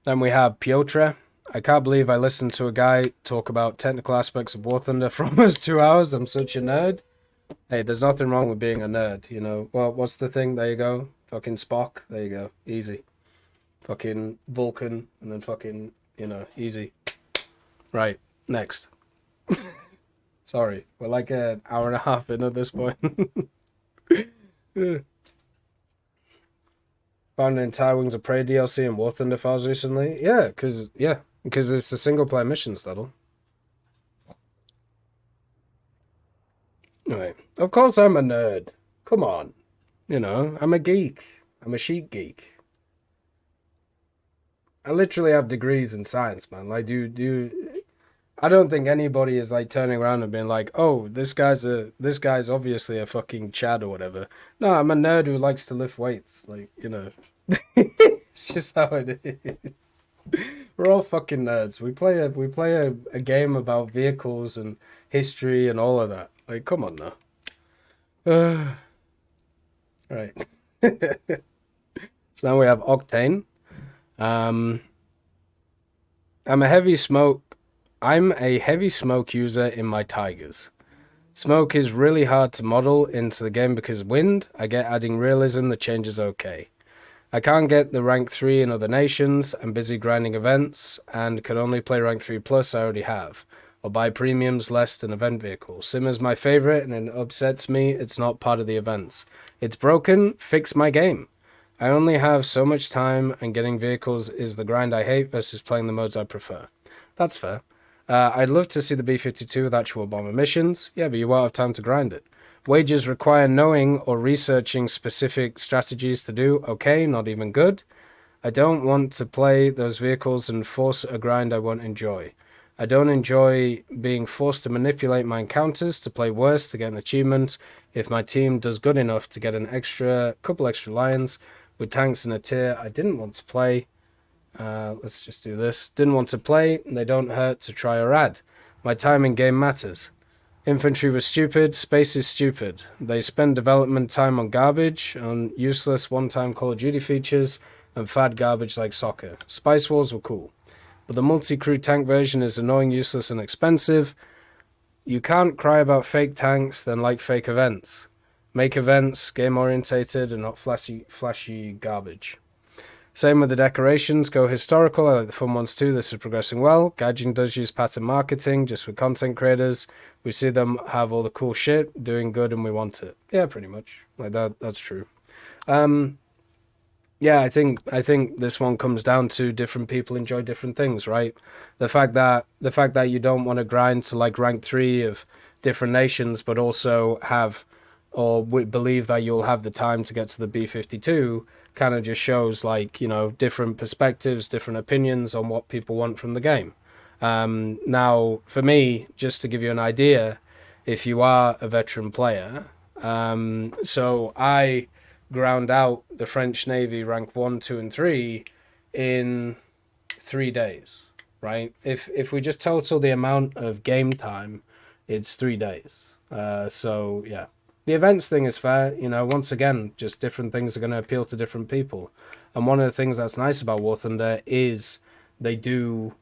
Then we have Piotr. I can't believe I listened to a guy talk about technical aspects of War Thunder for almost 2 hours. I'm such a nerd. Hey, there's nothing wrong with being a nerd, Well, what's the thing? There you go. Fucking Spock. There you go. Easy. Fucking Vulcan. And then fucking, easy. Right. Next. Sorry. We're like an hour and a half in at this point. Found an entire Wings of Prey DLC in War Thunder files recently. Yeah, because it's the single player missions, that'll. Right. Of course I'm a nerd. Come on. I'm a geek. I'm a sheet geek. I literally have degrees in science, man. Like, I don't think anybody is like turning around and being like, "Oh, this guy's obviously a fucking Chad or whatever." No, I'm a nerd who likes to lift weights. Like, it's just how it is. We're all fucking nerds. We play a game about vehicles and history and all of that. Like, come on now. Right. So now we have Octane. I'm a heavy smoke user in my Tigers. Smoke is really hard to model into the game because wind. I get adding realism, the change is okay. I can't get the rank 3 in other nations. I'm busy grinding events and could only play rank 3 plus I already have, or buy premiums less than event vehicles. Sim is my favorite and it upsets me it's not part of the events. It's broken, fix my game. I only have so much time and getting vehicles is the grind I hate versus playing the modes I prefer. That's fair. I'd love to see the B-52 with actual bomber missions. Yeah, but you won't have time to grind it. Wages require knowing or researching specific strategies to do. Okay, not even good. I don't want to play those vehicles and force a grind I won't enjoy. I don't enjoy being forced to manipulate my encounters to play worse to get an achievement if my team does good enough to get couple extra lions with tanks in a tier I didn't want to play. Let's just do this. Didn't want to play. They don't hurt to try or add. My time in game matters. Infantry was stupid. Space is stupid. They spend development time on garbage, on useless one-time Call of Duty features, and fad garbage like soccer. Spice Wars were cool. But the multi-crew tank version is annoying, useless, and expensive. You can't cry about fake tanks, then like fake events. Make events game-orientated and not flashy garbage. Same with the decorations. Go historical. I like the fun ones too. This is progressing well. Gaijin does use pattern marketing just with content creators. We see them have all the cool shit, doing good, and we want it. Yeah, pretty much. Like that's true. Yeah, I think this one comes down to different people enjoy different things, right? The fact that you don't want to grind to like rank 3 of different nations, but also have or believe that you'll have the time to get to the B-52 kind of just shows like, different perspectives, different opinions on what people want from the game. Now, for me, just to give you an idea, if you are a veteran player, so I ground out the French Navy rank 1, 2, and 3 in 3 days, right? If we just total the amount of game time, it's 3 days. So, yeah. The events thing is fair, you know, once again, just different things are going to appeal to different people. And one of the things that's nice about War Thunder is they do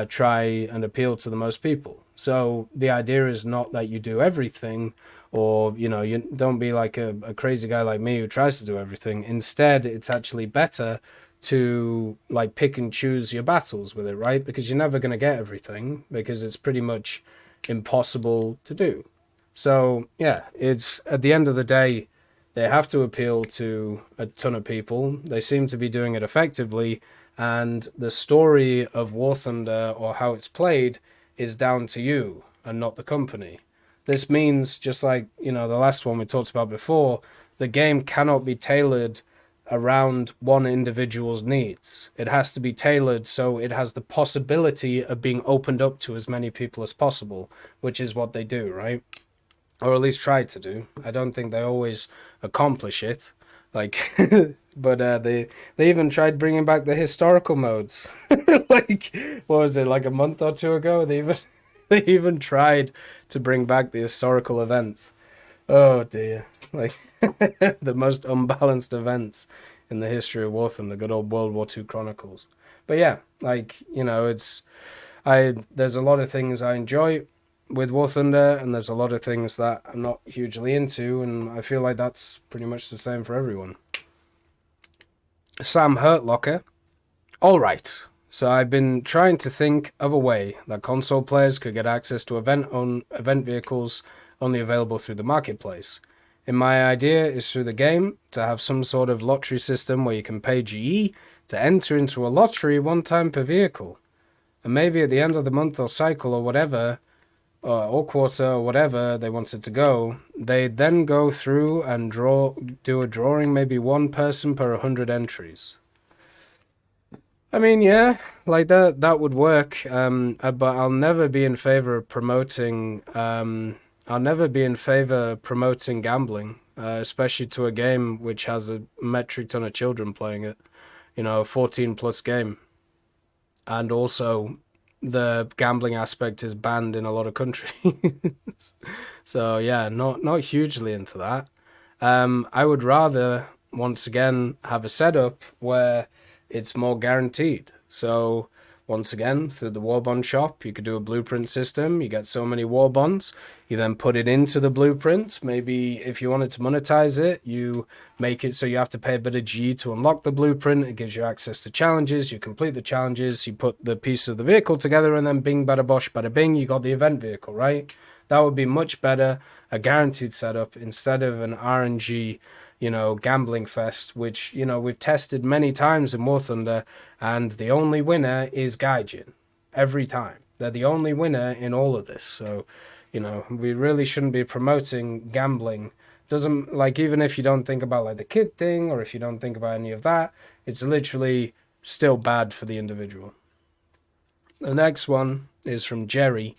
try and appeal to the most people. So the idea is not that you do everything, or, you know, you don't be like a crazy guy like me who tries to do everything. Instead, it's actually better to like pick and choose your battles with it, right? Because you're never going to get everything, because it's pretty much impossible to do. So yeah, it's at the end of the day, they have to appeal to a ton of people. They seem to be doing it effectively, and the story of War Thunder, or how it's played, is down to you and not the company. This means, just like, you know, the last one we talked about before, the game cannot be tailored around one individual's needs. It has to be tailored so it has the possibility of being opened up to as many people as possible, which is what they do, right? Or at least try to do. I don't think they always accomplish it. Like, but they even tried bringing back the historical modes. Like, what was it, like a month or two ago? They even tried to bring back the historical events. Oh dear, like the most unbalanced events in the history of War Thunder, the good old World War II Chronicles. But yeah, like, you know, there's a lot of things I enjoy with War Thunder, and there's a lot of things that I'm not hugely into, and I feel like that's pretty much the same for everyone. Sam Hurtlocker. Alright, so I've been trying to think of a way that console players could get access to event vehicles only available through the marketplace. And my idea is through the game to have some sort of lottery system where you can pay GE to enter into a lottery one time per vehicle. And maybe at the end of the month or cycle or whatever, or quarter or whatever they wanted to go, they then go through and do a drawing, maybe one person per 100 entries. I mean, yeah, like that would work. But I'll never be in favor of promoting. I'll never be in favor of promoting gambling, especially to a game which has a metric ton of children playing it. You know, a 14+ game, and also the gambling aspect is banned in a lot of countries. So yeah, not hugely into that. I would rather, once again, have a setup where it's more guaranteed. So once again, through the war bond shop, you could do a blueprint system. You get so many war bonds. You then put it into the blueprint. Maybe if you wanted to monetize it, you make it so you have to pay a bit of G to unlock the blueprint. It gives you access to challenges. You complete the challenges. You put the piece of the vehicle together, and then bing, bada bosh, bada bing, you got the event vehicle, right? That would be much better, a guaranteed setup, instead of an RNG, you know, gambling fest, which, you know, we've tested many times in War Thunder, and the only winner is Gaijin. Every time. They're the only winner in all of this. So, you know, we really shouldn't be promoting gambling. Doesn't, like, even if you don't think about, like, the kid thing, or if you don't think about any of that, it's literally still bad for the individual. The next one is from Jerry.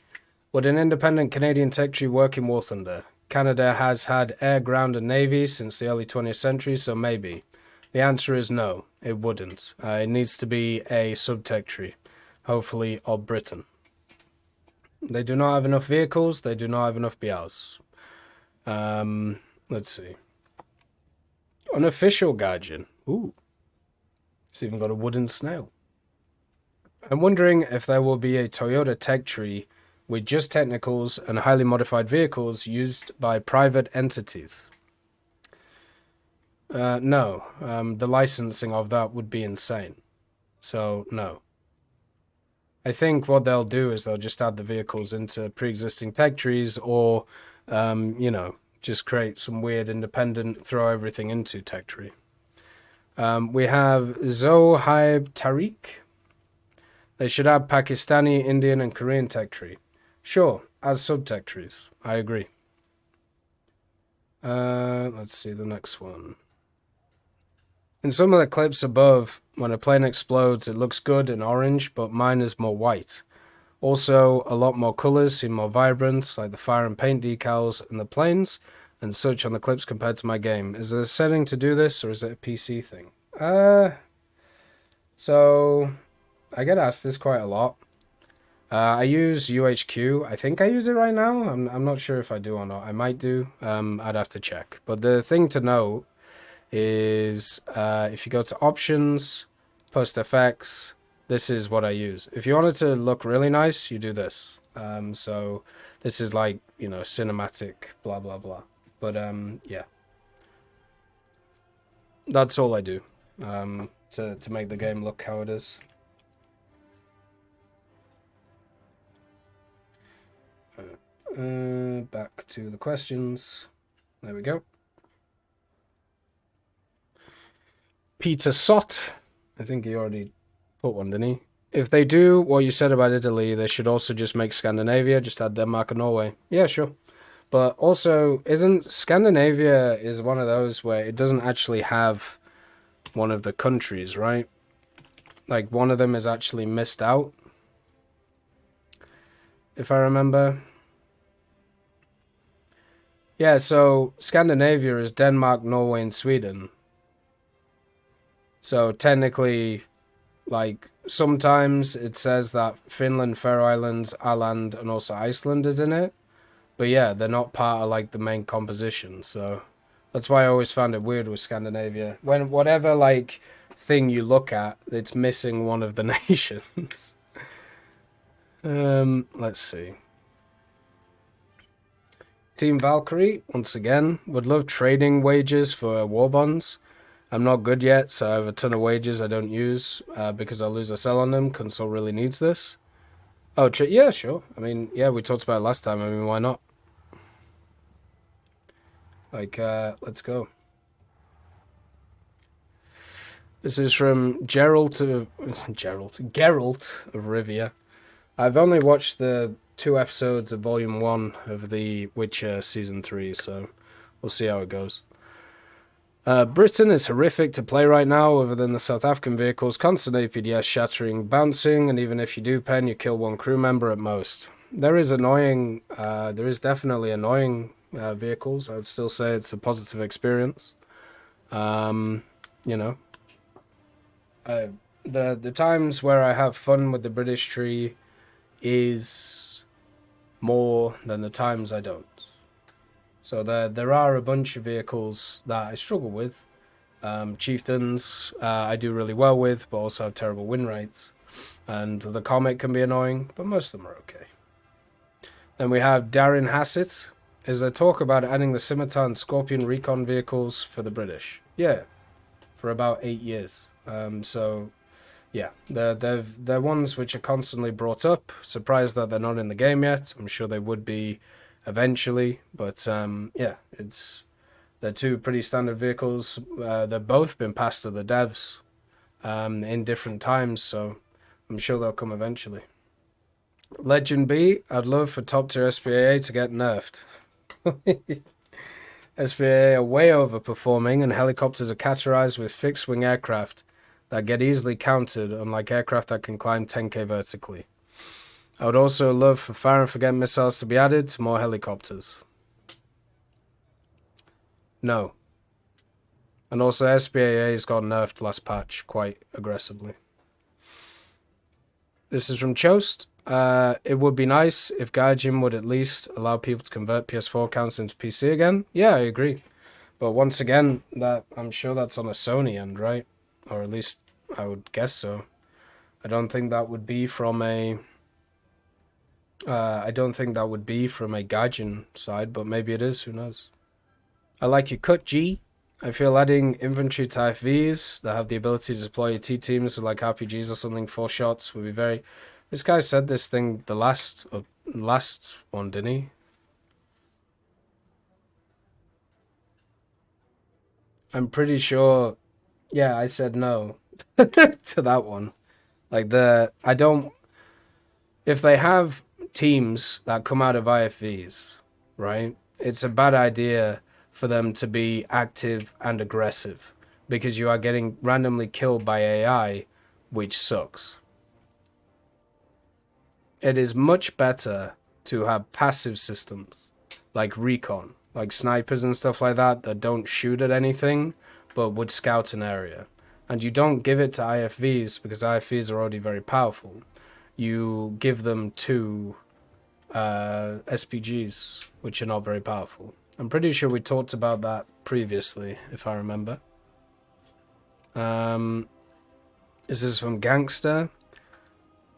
Would an independent Canadian tech tree work in War Thunder? Canada has had air, ground, and navy since the early 20th century, so maybe. The answer is no, it wouldn't. It needs to be a sub-tech tree, hopefully of Britain. They do not have enough vehicles, they do not have enough BRs. Let's see. Unofficial Gaijin. Ooh. It's even got a wooden snail. I'm wondering if there will be a Toyota tech tree with just technicals and highly modified vehicles used by private entities. No. The licensing of that would be insane. So, no. I think what they'll do is they'll just add the vehicles into pre-existing tech trees, or, you know, just create some weird independent, throw everything into tech tree. We have Zohaib Tariq. They should add Pakistani, Indian, and Korean tech tree. Sure, as sub-tech trees. I agree. Let's see the next one. In some of the clips above, when a plane explodes, it looks good in orange, but mine is more white. Also, a lot more colors seem more vibrant, like the fire and paint decals in the planes and such on the clips compared to my game. Is there a setting to do this, or is it a PC thing? So I get asked this quite a lot. I use UHQ. I think I use it right now. I'm not sure if I do or not. I might do. I'd have to check. But the thing to know is if you go to options, post effects, this is what I use. If you want it to look really nice, you do this. So this is like, you know, cinematic, blah, blah, blah. But yeah, that's all I do to make the game look how it is. Back to the questions. There we go. Peter Sott. I think he already put one, didn't he? If they do what you said about Italy, they should also just make Scandinavia, just add Denmark and Norway. Yeah, sure. But also, isn't Scandinavia is one of those where it doesn't actually have one of the countries, right? Like, one of them is actually missed out, if I remember. Yeah, so Scandinavia is Denmark, Norway, and Sweden. So technically, like, sometimes it says that Finland, Faroe Islands, Åland, and also Iceland is in it. But yeah, they're not part of, like, the main composition, so that's why I always found it weird with Scandinavia. When whatever, like, thing you look at, it's missing one of the nations. Let's see. Team Valkyrie, once again, would love trading wages for war bonds. I'm not good yet, so I have a ton of wages I don't use because I'll lose or sell on them. Console really needs this. Oh, yeah, sure. I mean, yeah, we talked about it last time. I mean, why not? Like, let's go. This is from Geralt of Rivia. I've only watched the 2 episodes of Volume 1 of The Witcher Season 3, so we'll see how it goes. Britain is horrific to play right now, other than the South African vehicles, constant APDS shattering, bouncing, and even if you do pen, you kill 1 crew member at most. There is definitely annoying vehicles. I would still say it's a positive experience. You know, the times where I have fun with the British tree is more than the times I don't. So there are a bunch of vehicles that I struggle with. Chieftains I do really well with, but also have terrible win rates. And the Comet can be annoying, but most of them are okay. Then we have Darren Hassett. Is there talk about adding the Scimitar and Scorpion recon vehicles for the British? Yeah, for about 8 years. So, yeah, they're ones which are constantly brought up. Surprised that they're not in the game yet. I'm sure they would be eventually, but yeah, they're 2 pretty standard vehicles. They've both been passed to the devs in different times, so I'm sure they'll come eventually. Legend B, I'd love for top tier SPAA to get nerfed. SPAA are way overperforming, and helicopters are categorized with fixed wing aircraft that get easily countered, unlike aircraft that can climb 10k vertically. I would also love for fire and forget missiles to be added to more helicopters. No. And also SPAA's got nerfed last patch quite aggressively. This is from Chost. It would be nice if Gaijin would at least allow people to convert PS4 accounts into PC again. Yeah, I agree. But once again, I'm sure that's on a Sony end, right? Or at least I would guess so. I don't think that would be from a Gaijin side, but maybe it is, who knows. I like your cut, G. I feel adding infantry to IFVs that have the ability to deploy your T-teams with like RPGs or something, 4 shots, would be very... This guy said this thing the last one, didn't he? I'm pretty sure... Yeah, I said no to that one. Like, if they have teams that come out of IFVs, right, it's a bad idea for them to be active and aggressive because you are getting randomly killed by AI, which sucks. It is much better to have passive systems like recon, like snipers and stuff like that don't shoot at anything but would scout an area. And you don't give it to IFVs because IFVs are already very powerful. you give them 2 SPGs, which are not very powerful. I'm pretty sure we talked about that previously, if I remember. Is this from Gangster?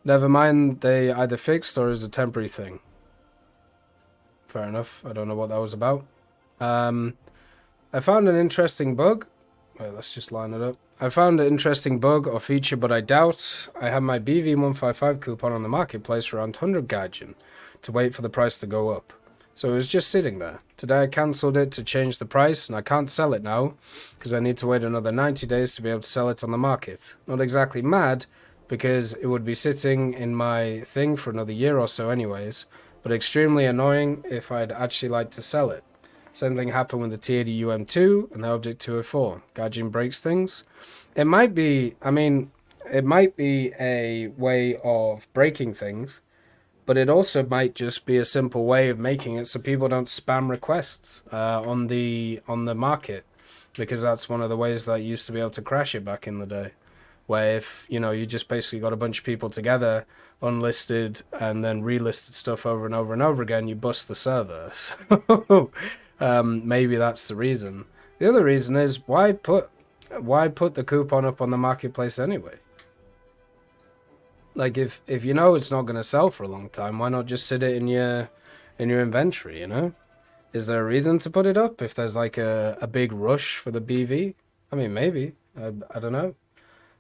Never mind, they either fixed or is a temporary thing. Fair enough. I don't know what that was about. I found an interesting bug. Wait, let's just line it up. I found an interesting bug or feature, but I doubt. I have my BV155 coupon on the marketplace for around 100 gaijin to wait for the price to go up. So it was just sitting there. Today I cancelled it to change the price, and I can't sell it now because I need to wait another 90 days to be able to sell it on the market. Not exactly mad, because it would be sitting in my thing for another year or so anyways, but extremely annoying if I'd actually like to sell it. Same thing happened with the T80 UM2 and the Object 204. Gaijin breaks things. It might be, it might be a way of breaking things, but it also might just be a simple way of making it so people don't spam requests on the market, because that's one of the ways that you used to be able to crash it back in the day, where if, you just basically got a bunch of people together, unlisted, and then relisted stuff over and over and over again, you bust the server. So maybe that's the reason. The other reason is, why put the coupon up on the marketplace anyway? Like, if you know it's not going to sell for a long time, why not just sit it in your inventory, Is there a reason to put it up if there's like a big rush for the BV? I mean, maybe. I don't know.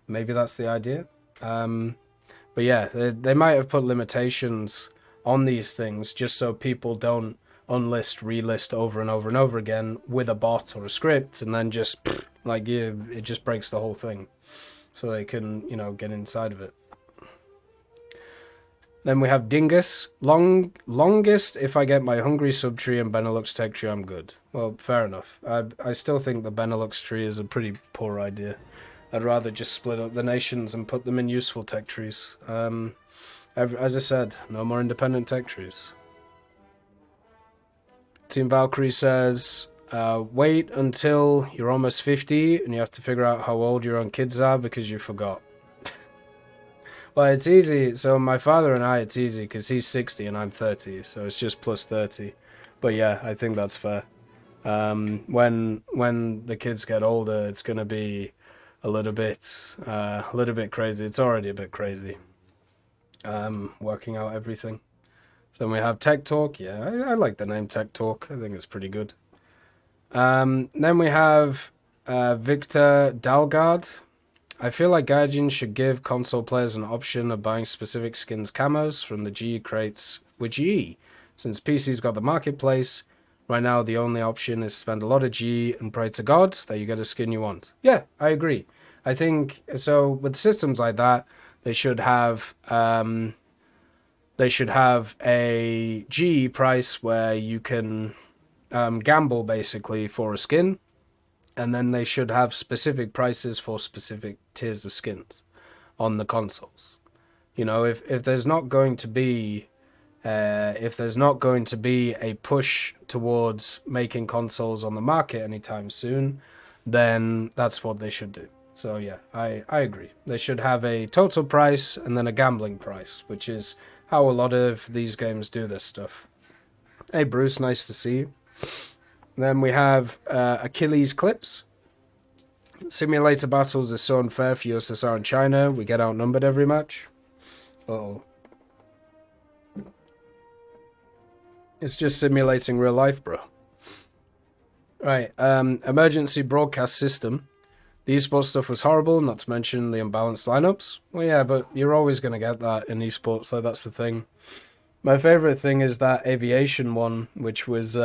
Maybe that's the idea. But yeah, they might have put limitations on these things just so people don't unlist, relist over and over and over again with a bot or a script, and then just, it just breaks the whole thing. So they can, get inside of it. Then we have Dingus. Longest, if I get my Hungary sub tree and Benelux tech tree, I'm good. Well, fair enough. I still think the Benelux tree is a pretty poor idea. I'd rather just split up the nations and put them in useful tech trees. As I said, no more independent tech trees. Team Valkyrie says, wait until you're almost 50 and you have to figure out how old your own kids are because you forgot. Well, it's easy. So my father and I, it's easy because he's 60 and I'm 30. So it's just plus 30. But yeah, I think that's fair. When the kids get older, it's going to be a little bit crazy. It's already a bit crazy. Working out everything. So we have Tech Talk. Yeah, I like the name Tech Talk. I think it's pretty good. Then we have Victor Dalgard. I feel like Gaijin should give console players an option of buying specific skins camos from the G crates with GE. Since PC's got the marketplace, right now the only option is spend a lot of G and pray to God that you get a skin you want. Yeah, I agree. I think, so with systems like that, they should have a G price where you can gamble basically for a skin. And then they should have specific prices for specific tiers of skins on the consoles. If there's not going to be a push towards making consoles on the market anytime soon, then that's what they should do. So yeah, I agree. They should have a total price and then a gambling price, which is how a lot of these games do this stuff. Hey Bruce, nice to see you. Then we have Achilles Clips. Simulator battles is so unfair for USSR and China. We get outnumbered every match. Uh-oh. It's just simulating real life, bro. Right, emergency broadcast system. The esports stuff was horrible, not to mention the unbalanced lineups. Well, yeah, but you're always going to get that in esports, so that's the thing. My favorite thing is that aviation one, which was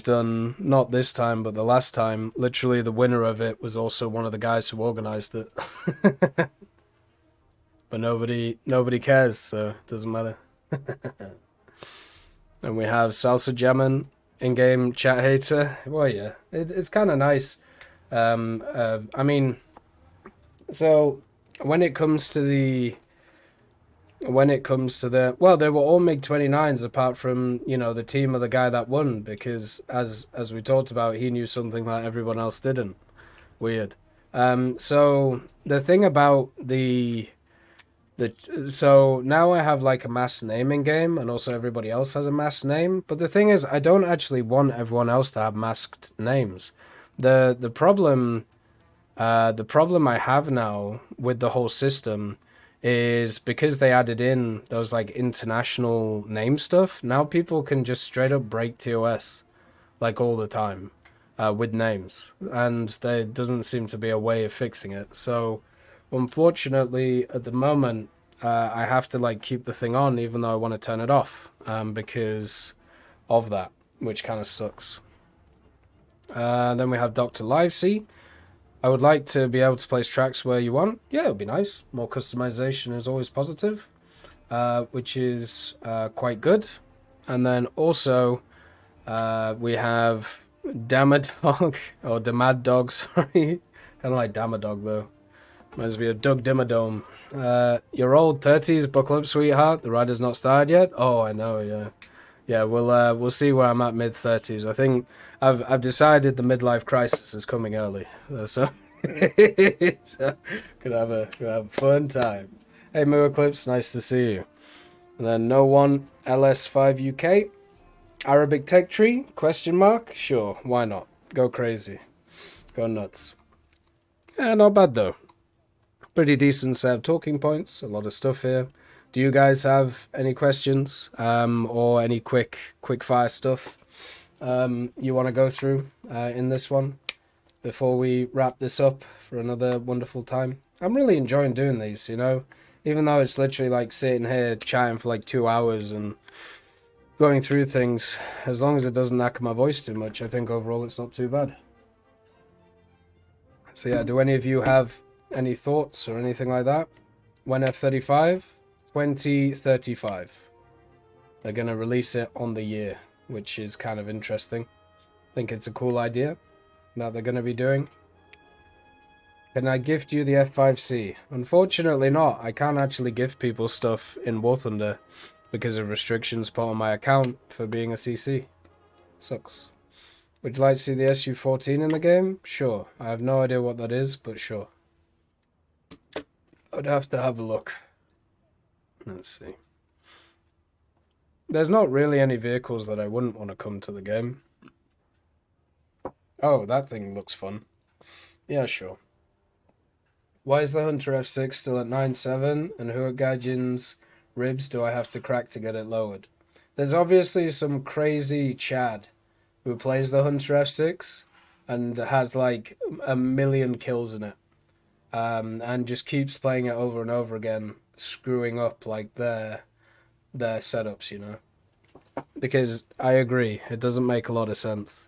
done not this time, but the last time. Literally, the winner of it was also one of the guys who organized it. But nobody cares, so it doesn't matter. And we have Salsa Jammin, in-game chat hater. Well, yeah, it's kind of nice. So when it comes to the well, they were all MiG-29s apart from, the team of the guy that won, because as we talked about, he knew something that everyone else didn't. Weird. So the thing about the So now I have like a mass naming game, and also everybody else has a mass name. But the thing is, I don't actually want everyone else to have masked names. The problem the problem I have now with the whole system is because they added in those like international name stuff. Now people can just straight up break TOS like all the time with names, and there doesn't seem to be a way of fixing it. So, unfortunately, at the moment, I have to like keep the thing on, even though I want to turn it off, because of that, which kind of sucks. Then we have Dr. Livesey. I would like to be able to place tracks where you want. Yeah, it would be nice. More customization is always positive, which is quite good. And then also, we have Damadog, or Damad Dog, sorry. Kind of like Damadog, though. Reminds me of Doug Dimmadome. Your old 30s, buckle up, sweetheart. The ride's not started yet. Oh, I know, yeah. Yeah, we'll see where I'm at mid 30s. I think I've decided the midlife crisis is coming early, so, so gonna have a fun time. Hey, Moo Eclipse, nice to see you. And then no one LS5 UK, Arabic Tech Tree? Question mark? Sure, why not? Go crazy, go nuts. Yeah, not bad though. Pretty decent set of talking points. A lot of stuff here. Do you guys have any questions or any quick fire stuff you want to go through in this one before we wrap this up for another wonderful time? I'm really enjoying doing these, you know, even though it's literally like sitting here chatting for like 2 hours and going through things. As long as it doesn't knacker my voice too much, I think overall it's not too bad. So yeah, do any of you have any thoughts or anything like that? When F-35? 2035. They're going to release it on the year, which is kind of interesting. I think it's a cool idea that they're going to be doing. Can I gift you the F5C? Unfortunately not. I can't actually gift people stuff in War Thunder because of restrictions put on my account for being a CC. Sucks. Would you like to see the Su-14 in the game? Sure. I have no idea what that is, but sure. I'd have to have a look. Let's see. There's not really any vehicles that I wouldn't want to come to the game. Oh, that thing looks fun. Yeah, sure. Why is the Hunter F6 still at 9.7? And who at Gadgeon's ribs do I have to crack to get it lowered? There's obviously some crazy Chad who plays the Hunter F6 and has like 1 million kills in it. And just keeps playing it over and over again, screwing up like their setups, you know. Because I agree, it doesn't make a lot of sense.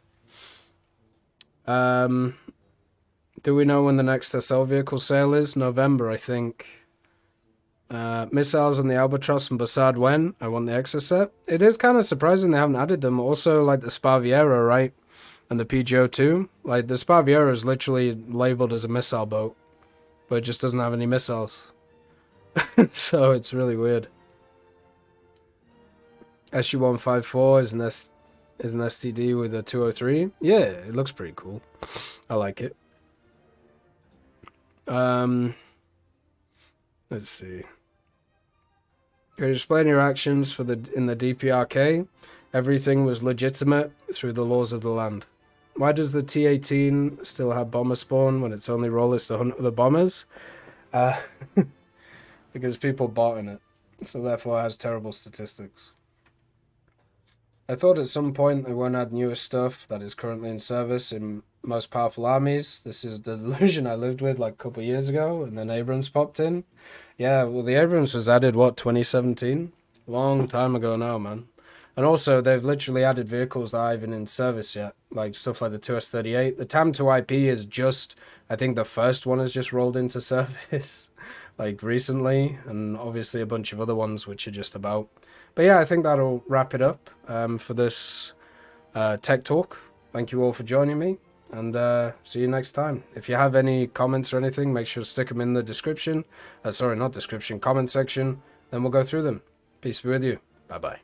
Do we know when the next SL vehicle sale is? November, I think. Missiles and the Albatross and Bassard when? I want the Exo set. It is kind of surprising they haven't added them. Also, like the Spaviera, right? And the PGO-2. Like, the Spaviera is literally labeled as a missile boat, but it just doesn't have any missiles. So it's really weird. SU-154 is an STD with a 203. Yeah, it looks pretty cool. I like it. Let's see. Can you explain your actions in the DPRK? Everything was legitimate through the laws of the land. Why does the T-18 still have bomber spawn when its only role is to hunt other bombers? Because people bought in it, so therefore it has terrible statistics. I thought at some point they won't add newer stuff that is currently in service in most powerful armies. This is the delusion I lived with like a couple of years ago, and then Abrams popped in. Yeah, well, the Abrams was added, what, 2017? Long time ago now, man. And also, they've literally added vehicles that aren't even in service yet, like stuff like the 2S-38. The TAM-2IP is just, I think the first one has just rolled into service, like recently, and obviously a bunch of other ones which are just about. But yeah, I think that'll wrap it up for this tech talk. Thank you all for joining me, and see you next time. If you have any comments or anything, make sure to stick them in the description. Sorry, not description, comment section. Then we'll go through them. Peace be with you. Bye-bye.